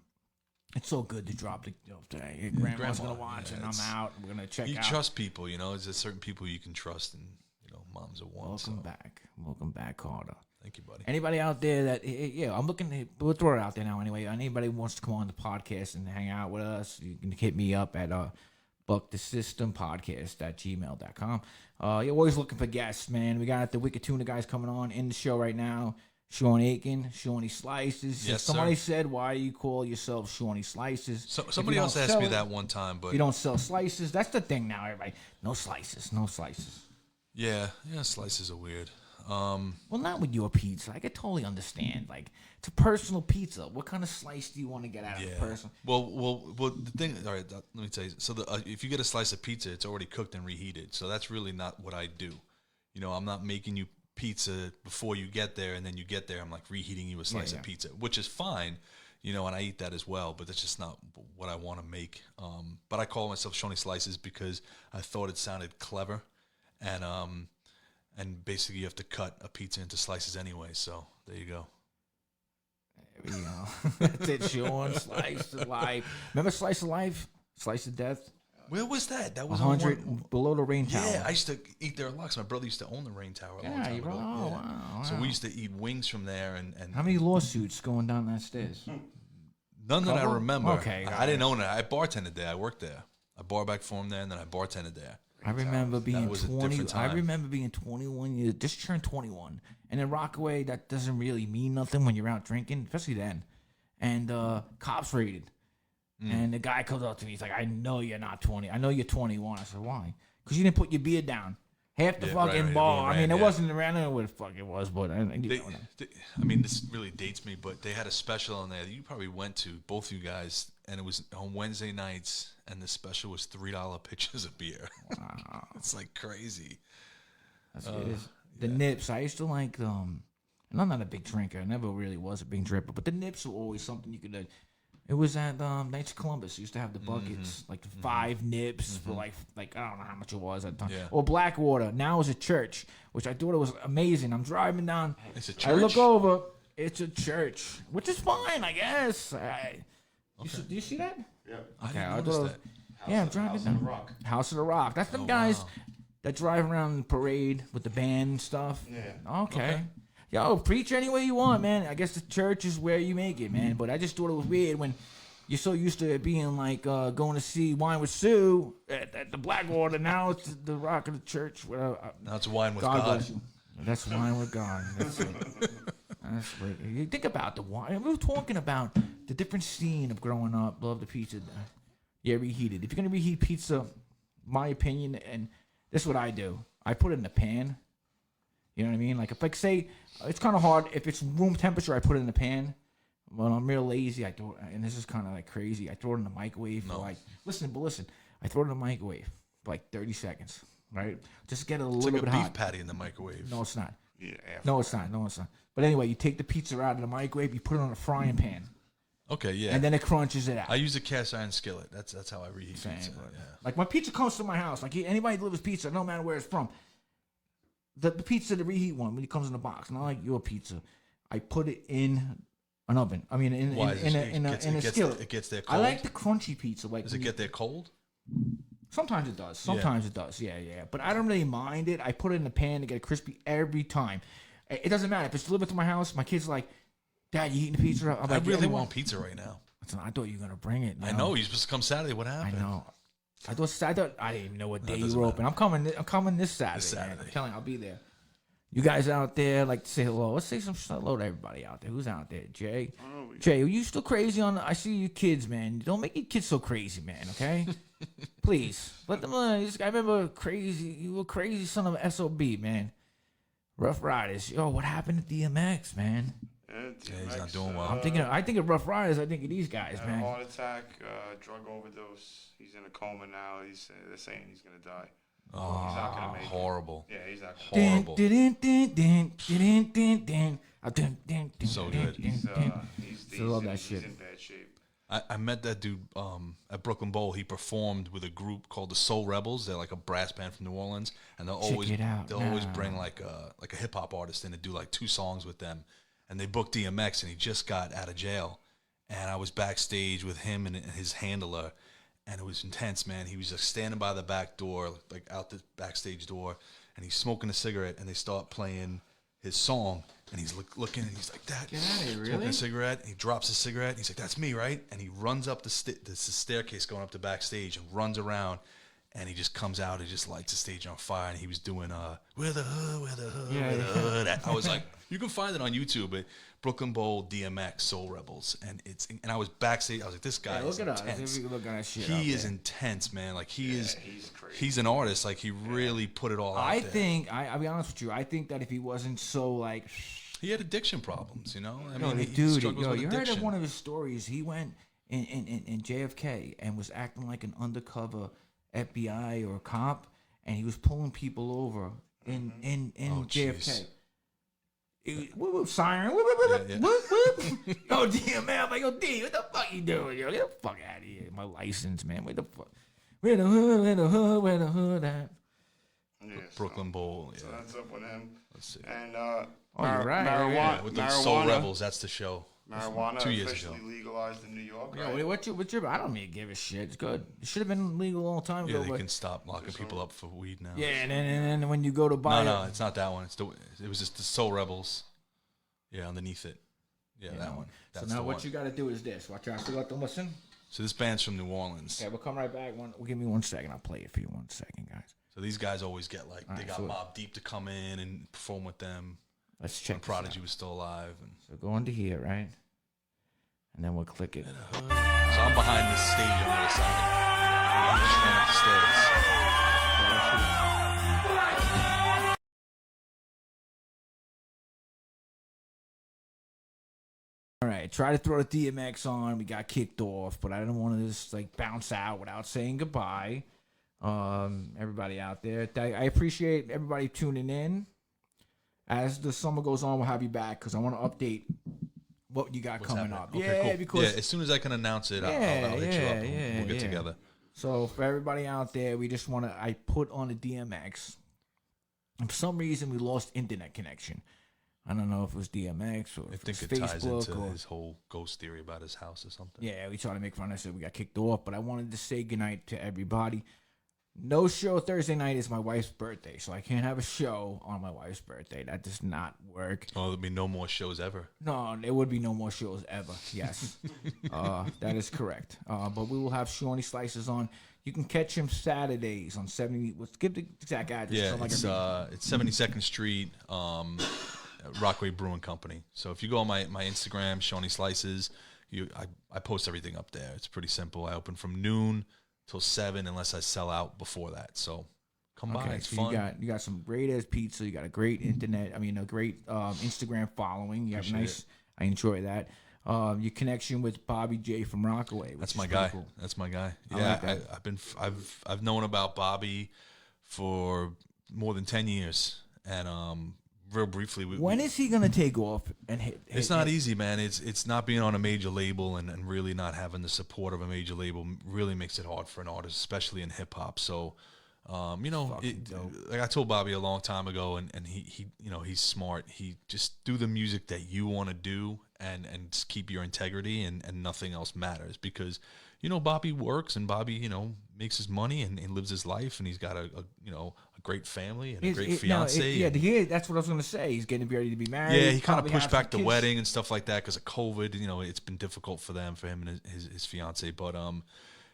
Speaker 9: it's so good to drop the today. Hey, grandma's gonna watch, and I'm out. We're gonna check
Speaker 2: You
Speaker 9: out.
Speaker 2: trust people, you know. There's certain people you can trust, and you know, moms are one.
Speaker 9: Welcome back, Carter.
Speaker 2: Thank you, buddy.
Speaker 9: Anybody out there that I'm looking, we'll throw it out there now anyway. Anybody who wants to come on the podcast and hang out with us, you can hit me up at buckthesystempodcast@gmail.com. You're always looking for guests, man. We got the Wicked Tuna guys coming on in the show right now. Shawn Aiken, Seany Slices.
Speaker 2: Yes,
Speaker 9: somebody
Speaker 2: sir.
Speaker 9: said, why do you call yourself Seany Slices?
Speaker 2: So, somebody else asked me that one time, but
Speaker 9: if you don't sell slices, that's the thing now, everybody. No slices, no slices.
Speaker 2: yeah, slices are weird.
Speaker 9: Well, not with your pizza. I could totally understand. Like, it's a personal pizza. What kind of slice do you want to get out of a person?
Speaker 2: Well, the thing. All right, let me tell you. So, if you get a slice of pizza, it's already cooked and reheated. So that's really not what I do. You know, I'm not making you pizza before you get there, and then you get there, I'm like reheating you a slice of pizza, which is fine. You know, and I eat that as well, but that's just not what I want to make. But I call myself Seany Slices because I thought it sounded clever, and basically you have to cut a pizza into slices anyway. So there you go.
Speaker 9: There we go. That's it, Sean. Slice of life. Remember Slice of Life? Slice of Death?
Speaker 2: Where was that? That was
Speaker 9: 100
Speaker 2: on
Speaker 9: below the Rain Tower.
Speaker 2: Yeah, I used to eat there a lot. 'Cause my brother used to own the Rain Tower a long
Speaker 9: Yeah,
Speaker 2: time
Speaker 9: you
Speaker 2: ago.
Speaker 9: wow.
Speaker 2: So we used to eat wings from there, and
Speaker 9: How many lawsuits going down that stairs?
Speaker 2: none that I
Speaker 9: Couple?
Speaker 2: remember.
Speaker 9: Okay,
Speaker 2: I didn't own it. I bartended there. I worked there. I bar back for him there, and then I bartended there.
Speaker 9: I remember being
Speaker 2: was a
Speaker 9: 20.
Speaker 2: different
Speaker 9: I
Speaker 2: time.
Speaker 9: remember being 21 years. Just turned 21, and in Rockaway, that doesn't really mean nothing when you're out drinking, especially then. And cops raided, and the guy comes up to me. He's like, "I know you're not 20. I know you're 21." I said, "Why?" Because you didn't put your beard down. Half the fucking
Speaker 2: right,
Speaker 9: bar. I mean,
Speaker 2: ran,
Speaker 9: it
Speaker 2: yeah.
Speaker 9: wasn't around. I don't know what the fuck it was, but
Speaker 2: I mean, this really dates me, but they had a special on there that you probably went to, both you guys, and it was on Wednesday nights, and the special was $3 pitchers of beer. Wow. It's like crazy.
Speaker 9: That's what it is. The nips. I used to like them. And I'm not a big drinker. I never really was a big drinker. But the nips were always something you could. It was at Knights of Columbus. You used to have the buckets, like the 5 nips for like I don't know how much it was at the time.
Speaker 2: Yeah.
Speaker 9: Or Blackwater. Now it's a church, which I thought it was amazing. I'm driving down.
Speaker 2: It's a
Speaker 9: I look
Speaker 2: church?
Speaker 9: over. It's a church, which is fine, I guess. Do you see that?
Speaker 10: Yeah.
Speaker 9: Okay,
Speaker 2: I
Speaker 9: I
Speaker 2: didn't
Speaker 9: thought it
Speaker 2: notice
Speaker 9: was, yeah, I'm driving down. House of the Rock. That's them guys that drive around the parade with the band and stuff.
Speaker 10: Yeah.
Speaker 9: Okay. Yo, preach any way you want, man. I guess the church is where you make it, man. But I just thought it was weird when you're so used to it being like going to see Wine with Sue at the Blackwater. Now it's the Rock of the Church.
Speaker 2: Now it's wine with
Speaker 9: God
Speaker 2: God.
Speaker 9: bless you. That's Wine with God. That's it. That's what, you think about the wine. We were talking about the different scene of growing up. Love the pizza. Yeah, reheated. If you're gonna reheat pizza, my opinion, and this is what I do. I put it in the pan. You know what I mean? Like if say it's kind of hard if it's room temperature. I put it in the pan. When I'm real lazy, I throw it, and this is kind of like crazy. I throw it in the microwave for like listen. I throw it in the microwave for like 30 seconds, right? Just get it a
Speaker 2: It's
Speaker 9: little
Speaker 2: like
Speaker 9: bit
Speaker 2: a beef
Speaker 9: hot.
Speaker 2: patty in the microwave.
Speaker 9: No, it's not.
Speaker 10: Yeah,
Speaker 9: No, it's not. But anyway, you take the pizza out of the microwave, you put it on a frying pan,
Speaker 2: Okay, yeah.
Speaker 9: and then it crunches it out.
Speaker 2: I use a cast iron skillet. That's how I reheat
Speaker 9: Same,
Speaker 2: pizza.
Speaker 9: but-
Speaker 2: Yeah.
Speaker 9: Like when pizza comes to my house, like anybody delivers pizza, no matter where it's from, the pizza, the reheat one, when it comes in the box, not like your pizza, I put it in An oven. I mean, in
Speaker 2: Why is it-
Speaker 9: a skillet.
Speaker 2: it gets there
Speaker 9: I
Speaker 2: cold?
Speaker 9: like the crunchy pizza. Like
Speaker 2: Does it get there cold?
Speaker 9: Sometimes it does. Sometimes it does. Yeah. But I don't really mind it. I put it in the pan to get it crispy every time. It doesn't matter if it's delivered to my house. My kids are like, "Dad, you eating the pizza?" I'm
Speaker 2: I
Speaker 9: like,
Speaker 2: really
Speaker 9: "Yeah,
Speaker 2: want pizza right now.
Speaker 9: I thought you were gonna bring it.
Speaker 2: I know you're supposed to come Saturday. What happened?
Speaker 9: I know. I thought I didn't even know what day you
Speaker 2: doesn't
Speaker 9: were open. I'm coming this Saturday.
Speaker 2: This
Speaker 9: Man.
Speaker 2: Saturday.
Speaker 9: I'm telling you, I'll be there. You guys out there like to say hello? Let's say some hello to everybody out there. Who's out there? Jay. Jay, are you still crazy on? I see you kids, man. Don't make your kids so crazy, man. Okay. Please let them. I remember crazy. You were crazy son of an SOB, man. Rough Riders. Yo, what happened to DMX, man?
Speaker 2: Yeah, he's not doing well.
Speaker 9: I think of Rough Riders. I think of these guys,
Speaker 10: Had
Speaker 9: man.
Speaker 10: a heart attack, drug overdose. He's in a coma now. They're saying he's gonna die.
Speaker 2: Oh,
Speaker 10: He's not gonna make
Speaker 2: horrible.
Speaker 10: it. Yeah, he's not gonna
Speaker 2: Horrible. So good.
Speaker 10: He's
Speaker 9: love that shit.
Speaker 10: He's in bad shape.
Speaker 2: I met that dude at Brooklyn Bowl. He performed with a group called the Soul Rebels. They're like a brass band from New Orleans, and they'll always bring like a hip hop artist in to do like 2 songs with them. And they booked DMX, and he just got out of jail. And I was backstage with him and his handler, and it was intense, man. He was just standing by the back door, like out the backstage door, and he's smoking a cigarette, and they start playing his song, and he's looking, and he's like, "That."
Speaker 9: Get out of here, really?
Speaker 2: Smoking a cigarette. He drops his cigarette. And he's like, "That's me, right?" And he runs up the staircase going up to backstage and runs around, and he just comes out and just lights the stage on fire. And he was doing "Where the Hood, Where the Hood, Where the Hood." I was like, you can find it on YouTube, but Brooklyn Bowl DMX Soul Rebels, and I was backstage. I was like, this guy is
Speaker 9: look
Speaker 2: intense.
Speaker 9: it up. See if we can look at that shit
Speaker 2: He
Speaker 9: up
Speaker 2: is
Speaker 9: there.
Speaker 2: intense, man. Like
Speaker 10: He's crazy.
Speaker 2: he's an artist. Like he really put it all out there.
Speaker 9: think I'll be honest with you. I think that if he wasn't so like,
Speaker 2: He had addiction problems, you know.
Speaker 9: dude,
Speaker 2: struggles with
Speaker 9: you heard
Speaker 2: addiction.
Speaker 9: of one of his stories? He went in JFK and was acting like an undercover FBI or a cop, and he was pulling people over in JFK.
Speaker 2: jeez.
Speaker 9: Whoop, whoop, siren. Whoop, whoop, whoop,
Speaker 2: Yeah,
Speaker 9: whoop, whoop. Yo, D, man. I'm like, yo, D, what the fuck you doing? Yo, get the fuck out of here. My license, man. Where the fuck? Where the hood, where the hood, where the hood at?
Speaker 10: Yeah,
Speaker 2: Brooklyn Bowl. Yeah.
Speaker 10: So that's up with him.
Speaker 2: Let's see.
Speaker 10: And
Speaker 9: you're right.
Speaker 10: marijuana.
Speaker 2: Yeah, with the Soul Rebels, that's the show.
Speaker 10: Marijuana
Speaker 2: 2 years
Speaker 10: officially
Speaker 2: ago.
Speaker 10: legalized in New York.
Speaker 9: Yo,
Speaker 10: Right?
Speaker 9: what's your? I don't even give a shit. It's good. It should have been legal a long time
Speaker 2: Yeah,
Speaker 9: ago.
Speaker 2: they
Speaker 9: but
Speaker 2: can stop locking people up for weed now.
Speaker 9: yeah, and then when you go to buy
Speaker 2: No, it's not that one. It was just the Soul Rebels. Yeah, underneath it. Yeah, that one.
Speaker 9: So
Speaker 2: That's
Speaker 9: now
Speaker 2: the
Speaker 9: what
Speaker 2: one.
Speaker 9: you got to do is this. Watch out. So let them listen.
Speaker 2: So this band's from New Orleans.
Speaker 9: Okay, we'll come right back. Give me 1 second. I'll play it for you 1 second, guys.
Speaker 2: So these guys always get like they
Speaker 9: right,
Speaker 2: got
Speaker 9: so-
Speaker 2: Mobb Deep to come in and perform with them.
Speaker 9: Let's
Speaker 2: When
Speaker 9: check.
Speaker 2: Prodigy was still alive. And
Speaker 9: So go into here, right? And then we'll click it.
Speaker 2: so I'm behind this stage on the other side. I'm just running up the stairs.
Speaker 9: All right, try to throw the DMX on. We got kicked off, but I didn't want to just like bounce out without saying goodbye. Everybody out there, I appreciate everybody tuning in. As the summer goes on, we'll have you back because I want to update what you got
Speaker 2: What's
Speaker 9: coming
Speaker 2: happening?
Speaker 9: up.
Speaker 2: Okay,
Speaker 9: Yeah,
Speaker 2: cool.
Speaker 9: because
Speaker 2: yeah, as soon as I can announce it, I'll hit you up and we'll get together.
Speaker 9: So for everybody out there, we just want to. I put on a DMX. And for some reason, we lost internet connection. I don't know if it was DMX or
Speaker 2: I
Speaker 9: if
Speaker 2: think
Speaker 9: it
Speaker 2: it
Speaker 9: was
Speaker 2: ties
Speaker 9: Facebook
Speaker 2: into
Speaker 9: or
Speaker 2: his whole ghost theory about his house or something.
Speaker 9: yeah, we tried to make fun of it. We got kicked off, but I wanted to say goodnight to everybody. No show Thursday night is my wife's birthday, so I can't have a show on my wife's birthday. That does not work.
Speaker 2: Oh, there'll be no more shows ever.
Speaker 9: No, there would be no more shows ever. Yes, that is correct. But we will have Shawnee Slices on. You can catch him Saturdays on 70. Let's give the exact address.
Speaker 2: Yeah,
Speaker 9: Something
Speaker 2: it's 72nd Street, Rockaway Brewing Company. So if you go on my Instagram, Shawnee Slices, I post everything up there. It's pretty simple. I open from noon till 7 unless I sell out before that. So come by. It's
Speaker 9: so
Speaker 2: fun.
Speaker 9: You got some great ass pizza. You got a great internet. I mean, a great Instagram following. You have
Speaker 2: Appreciate
Speaker 9: nice.
Speaker 2: it.
Speaker 9: I enjoy that. Your connection with Bobby J from Rockaway.
Speaker 2: That's
Speaker 9: which
Speaker 2: my
Speaker 9: is pretty
Speaker 2: guy.
Speaker 9: Cool.
Speaker 2: That's my guy.
Speaker 9: I
Speaker 2: Yeah,
Speaker 9: like that.
Speaker 2: I've known about Bobby for more than 10 years, and real briefly,
Speaker 9: When is he gonna take off and hit?
Speaker 2: It's not easy, man. It's not being on a major label and really not having the support of a major label really makes it hard for an artist, especially in hip hop. So You know, like I told Bobby a long time ago, and he you know, he's smart. He just do the music that you want to do, and just keep your integrity, and nothing else matters, because, you know, Bobby works, and Bobby, you know, makes his money and lives his life, and he's got a you know, a great family and a great fiance.
Speaker 9: That's what I was gonna say. He's getting ready to be married.
Speaker 2: Yeah, he kind of
Speaker 9: probably
Speaker 2: pushed
Speaker 9: have some
Speaker 2: back the
Speaker 9: kids.
Speaker 2: wedding and stuff like that because of COVID. You know, it's been difficult for him and his fiance. But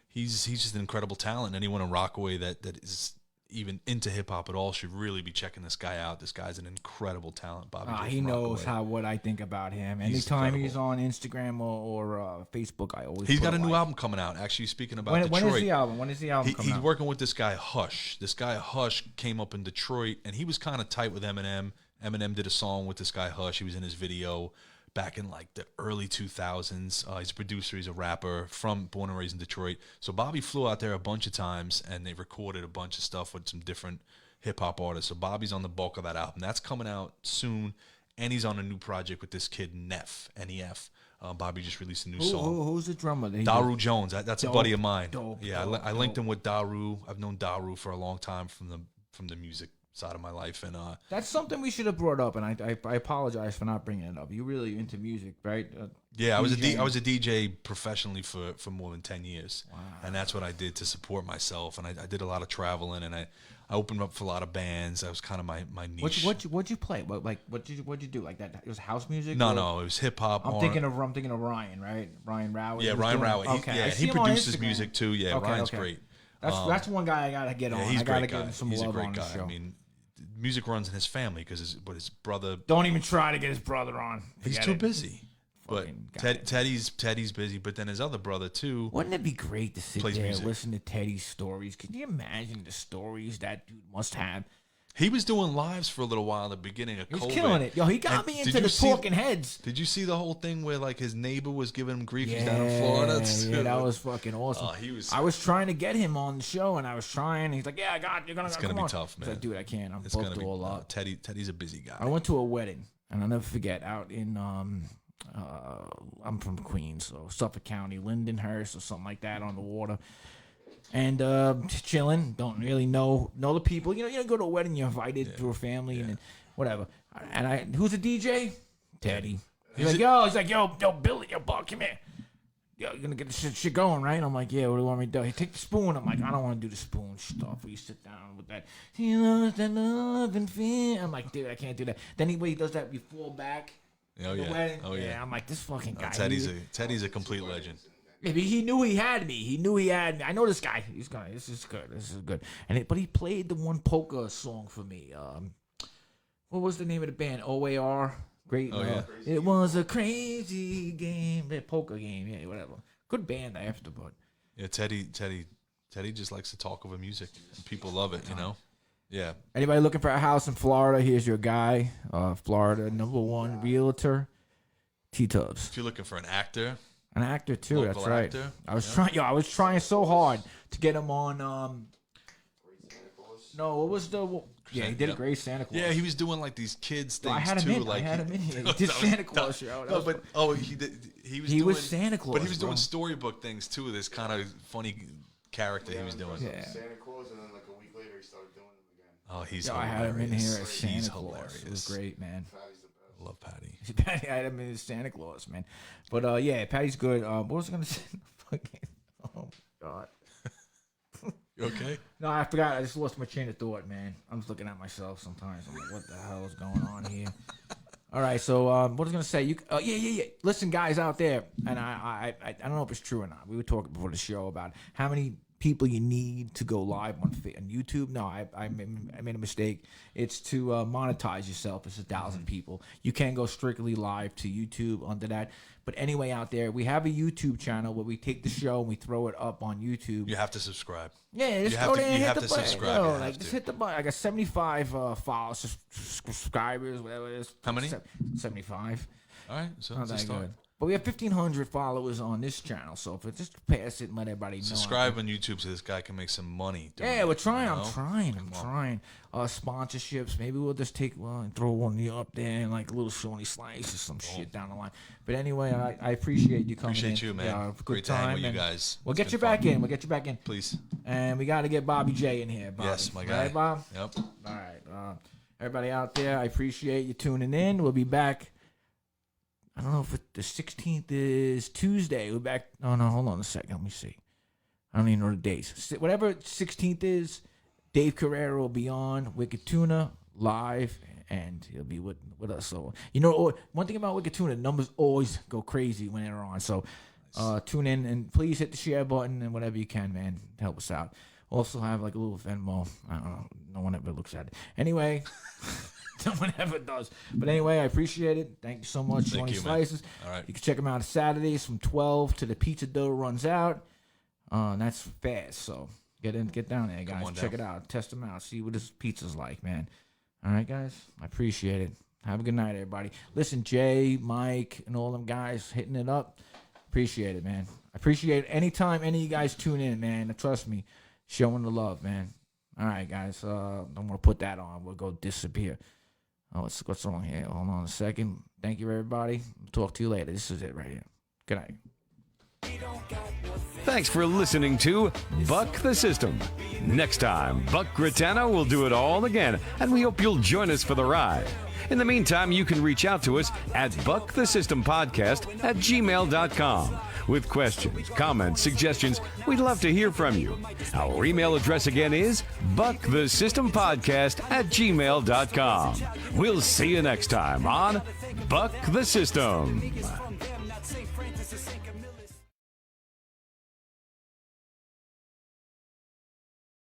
Speaker 2: he's just an incredible talent. And anyone in Rockaway that is even into hip hop at all should really be checking this guy out. This guy's an incredible talent, Bobby. J
Speaker 9: He
Speaker 2: from
Speaker 9: knows
Speaker 2: Rockaway.
Speaker 9: what I think about him.
Speaker 2: He's
Speaker 9: Anytime
Speaker 2: incredible.
Speaker 9: he's on Instagram or Facebook, I always.
Speaker 2: He's
Speaker 9: put
Speaker 2: got a new
Speaker 9: like.
Speaker 2: album coming out. Actually, speaking about
Speaker 9: When
Speaker 2: Detroit,
Speaker 9: is the album? When is the album coming
Speaker 2: he's
Speaker 9: out?
Speaker 2: working with this guy Hush. This guy Hush came up in Detroit, and he was kind of tight with Eminem. Eminem did a song with this guy Hush. He was in his video back in like the early 2000s. He's a producer. He's a rapper born and raised in Detroit. So Bobby flew out there a bunch of times, and they recorded a bunch of stuff with some different hip hop artists. So Bobby's on the bulk of that album. That's coming out soon, and he's on a new project with this kid Neff. N-E-F. Bobby just released a new song.
Speaker 9: Who's the drummer?
Speaker 2: Daru Jones. That's a buddy of mine.
Speaker 9: Dope,
Speaker 2: I linked him with Daru. I've known Daru for a long time from the music side of my life, and
Speaker 9: That's something we should have brought up, and I apologize for not bringing it up. You're really into music, right?
Speaker 2: yeah, I was
Speaker 9: DJing.
Speaker 2: I was a DJ professionally for more than 10 years, and that's what I did to support myself. And I did a lot of traveling, and I opened up for a lot of bands. That was kind of my niche.
Speaker 9: What'd you play? What'd you do? Like that? It was house music?
Speaker 2: No, it was hip hop.
Speaker 9: I'm thinking of Ryan, right? Ryan Rowett.
Speaker 2: Yeah,
Speaker 9: He was
Speaker 2: Ryan
Speaker 9: doing-
Speaker 2: Rowett.
Speaker 9: Okay, I
Speaker 2: He
Speaker 9: see him on
Speaker 2: produces
Speaker 9: Instagram.
Speaker 2: music too. Yeah,
Speaker 9: Okay,
Speaker 2: Ryan's
Speaker 9: okay.
Speaker 2: great.
Speaker 9: That's one guy I gotta get on.
Speaker 2: Yeah, he's
Speaker 9: I
Speaker 2: a
Speaker 9: gotta
Speaker 2: great
Speaker 9: give
Speaker 2: guy.
Speaker 9: him some
Speaker 2: He's a
Speaker 9: love
Speaker 2: great
Speaker 9: on the
Speaker 2: guy.
Speaker 9: show.
Speaker 2: I mean, music runs in his family because his brother.
Speaker 9: Don't even try to get his brother on.
Speaker 2: He's
Speaker 9: Forget
Speaker 2: too
Speaker 9: it.
Speaker 2: busy. But
Speaker 9: Fucking guy.
Speaker 2: Teddy's busy. But then his other brother too.
Speaker 9: Wouldn't it be great to sit
Speaker 2: Plays
Speaker 9: there and
Speaker 2: music.
Speaker 9: listen to Teddy's stories? Can you imagine the stories that dude must have?
Speaker 2: He was doing lives for a little while at the beginning of
Speaker 9: He was
Speaker 2: COVID.
Speaker 9: killing it. Yo, he got
Speaker 2: And
Speaker 9: me
Speaker 2: did
Speaker 9: into
Speaker 2: you
Speaker 9: the
Speaker 2: see-
Speaker 9: talking heads.
Speaker 2: Did you see the whole thing where like his neighbor was giving him grief? He's down in Florida.
Speaker 9: Yeah, that was fucking awesome.
Speaker 2: He was.
Speaker 9: I was trying to get him on the show, and I was trying. He's like, "Yeah, I got. You're gonna.
Speaker 2: It's
Speaker 9: come
Speaker 2: gonna be
Speaker 9: on."
Speaker 2: tough,
Speaker 9: I was
Speaker 2: man.
Speaker 9: like, dude, I can't. I'm
Speaker 2: It's
Speaker 9: booked
Speaker 2: gonna be
Speaker 9: all up.
Speaker 2: Teddy's a busy guy.
Speaker 9: I went to a wedding, and I'll never forget. Out in I'm from Queens, so Suffolk County, Lindenhurst or something like that, on the water. And just chilling. Don't really know the people. You know, you go to a wedding, you're invited through a family, and then whatever. And who's the DJ? Teddy. He's like, yo, Billy, yo, Buck, come here. Yo, you're gonna get this shit going, right? I'm like, yeah, what do you want me to do? He take the spoon. I'm like, I don't want to do the spoon stuff where you sit down with that. He loves that love and fear. I'm like, dude, I can't do that. Then he does that, you fall back.
Speaker 2: Oh
Speaker 9: The
Speaker 2: yeah.
Speaker 9: wedding.
Speaker 2: Oh yeah.
Speaker 9: I'm like, this fucking guy.
Speaker 2: Teddy's a complete legend.
Speaker 9: Maybe he knew he had me. I know this guy. This is good. But he played the one polka song for me. What was the name of the band? OAR. Great.
Speaker 2: Oh, yeah.
Speaker 9: It was a crazy game. That polka game. Yeah, whatever. Good band after, but
Speaker 2: Yeah, Teddy just likes to talk over music. And people love it, you know. Yeah.
Speaker 9: anybody looking for a house in Florida? Here's your guy. Florida #1 realtor, T-Tubbs.
Speaker 2: If you're looking for an actor,
Speaker 9: An actor too.
Speaker 2: Local
Speaker 9: That's right.
Speaker 2: actor,
Speaker 9: I was trying so hard to get him on. No, what was the? Yeah, he did a
Speaker 2: Yeah.
Speaker 9: great Santa Claus.
Speaker 2: yeah, he was doing like these kids things
Speaker 9: I had him
Speaker 2: too.
Speaker 9: in.
Speaker 2: Like
Speaker 9: I had him in here. He did
Speaker 2: That was
Speaker 9: Santa Claus
Speaker 2: tough.
Speaker 9: show. That
Speaker 2: No,
Speaker 9: was
Speaker 2: but he did. He was.
Speaker 9: He
Speaker 2: doing,
Speaker 9: was Santa Claus,
Speaker 2: but he was doing
Speaker 9: bro.
Speaker 2: storybook things too. This kind of funny character he was doing.
Speaker 9: Yeah.
Speaker 10: Santa Claus, and then like a week later he started doing them again.
Speaker 2: Oh, he's.
Speaker 9: I
Speaker 2: hilarious.
Speaker 9: had him in here as Santa
Speaker 2: He's
Speaker 9: Claus.
Speaker 2: hilarious.
Speaker 9: It was great, man.
Speaker 2: I love Patty.
Speaker 9: Patty had him in as Santa Claus, man. But yeah, Patty's good. What was I gonna say? Fucking. Oh God.
Speaker 2: You okay?
Speaker 9: No, I forgot. I just lost my train of thought, man. I'm just looking at myself sometimes. I'm like, what the hell is going on here? All right, so what was I gonna say? Yeah. Listen, guys out there, and I don't know if it's true or not. We were talking before the show about how many people you need to go live on YouTube. No, I made a mistake. It's to monetize yourself. It's 1,000 people. You can go strictly live to YouTube under that. But anyway, out there, we have a YouTube channel where we take the show and we throw it up on YouTube.
Speaker 2: You have to subscribe.
Speaker 9: Yeah, just
Speaker 2: You have
Speaker 9: go
Speaker 2: to-
Speaker 9: there and
Speaker 2: you
Speaker 9: hit
Speaker 2: have
Speaker 9: the
Speaker 2: to
Speaker 9: button.
Speaker 2: subscribe.
Speaker 9: Yo,
Speaker 2: You
Speaker 9: like,
Speaker 2: have
Speaker 9: just
Speaker 2: to.
Speaker 9: hit the button. I got 75 followers, subscribers, whatever it is.
Speaker 2: How many?
Speaker 9: 75.
Speaker 2: All right, so
Speaker 9: Not
Speaker 2: it's a
Speaker 9: that
Speaker 2: start.
Speaker 9: good. But we have 1,500 followers on this channel, so if it just pass it and let everybody know.
Speaker 2: Subscribe on YouTube so this guy can make some money.
Speaker 9: Yeah, we're trying.
Speaker 2: You know?
Speaker 9: I'm trying. Sponsorships. Maybe we'll just and throw one up there and like a little Shawnee Slice or some shit down the line. But anyway, I appreciate you coming.
Speaker 2: Appreciate
Speaker 9: in.
Speaker 2: you, man.
Speaker 9: Yeah, good
Speaker 2: Great to
Speaker 9: time.
Speaker 2: hang with you
Speaker 9: and
Speaker 2: guys.
Speaker 9: We'll
Speaker 2: It's
Speaker 9: get you
Speaker 2: been
Speaker 9: back
Speaker 2: fun.
Speaker 9: in. We'll get you back in.
Speaker 2: Please.
Speaker 9: And we got to get Bobby J in here. Bobby.
Speaker 2: Yes, my guy.
Speaker 9: Right, Bob?
Speaker 2: Yep.
Speaker 9: All right. Everybody out there, I appreciate you tuning in. We'll be back. I don't know if the 16th is Tuesday. We're back. Oh, no, hold on a second. Let me see. I don't even know the dates. Whatever 16th is, Dave Carrera will be on Wicked Tuna live, and he'll be with us. So, one thing about Wicked Tuna, numbers always go crazy when they're on. So, tune in, and please hit the share button and whatever you can, man, to help us out. Also have like a little Venmo. I don't know. No one ever looks at it. Anyway, no one ever does. But anyway, I appreciate it. Thank you so much, Seany Slices.
Speaker 2: All right.
Speaker 9: You can check them out Saturdays from 12 to the pizza dough runs out. And that's fast. So get down there, guys. Check it out. Test them out. See what this pizza's like, man. All right, guys. I appreciate it. Have a good night, everybody. Listen, Jay, Mike, and all them guys hitting it up. Appreciate it, man. I appreciate it. Anytime any of you guys tune in, man. Trust me. Showing the love, man. All right, guys. I'm going to put that on. We'll go disappear. Oh, what's wrong here? Hold on a second. Thank you, everybody. Talk to you later. This is it right here. Good night.
Speaker 8: Thanks for listening to Buck the System. Next time, Buck Gritano will do it all again, and we hope you'll join us for the ride. In the meantime, you can reach out to us at buckthesystempodcast@gmail.com with questions, comments, suggestions. We'd love to hear from you. Our email address again is buckthesystempodcast@gmail.com. We'll see you next time on Buck the System.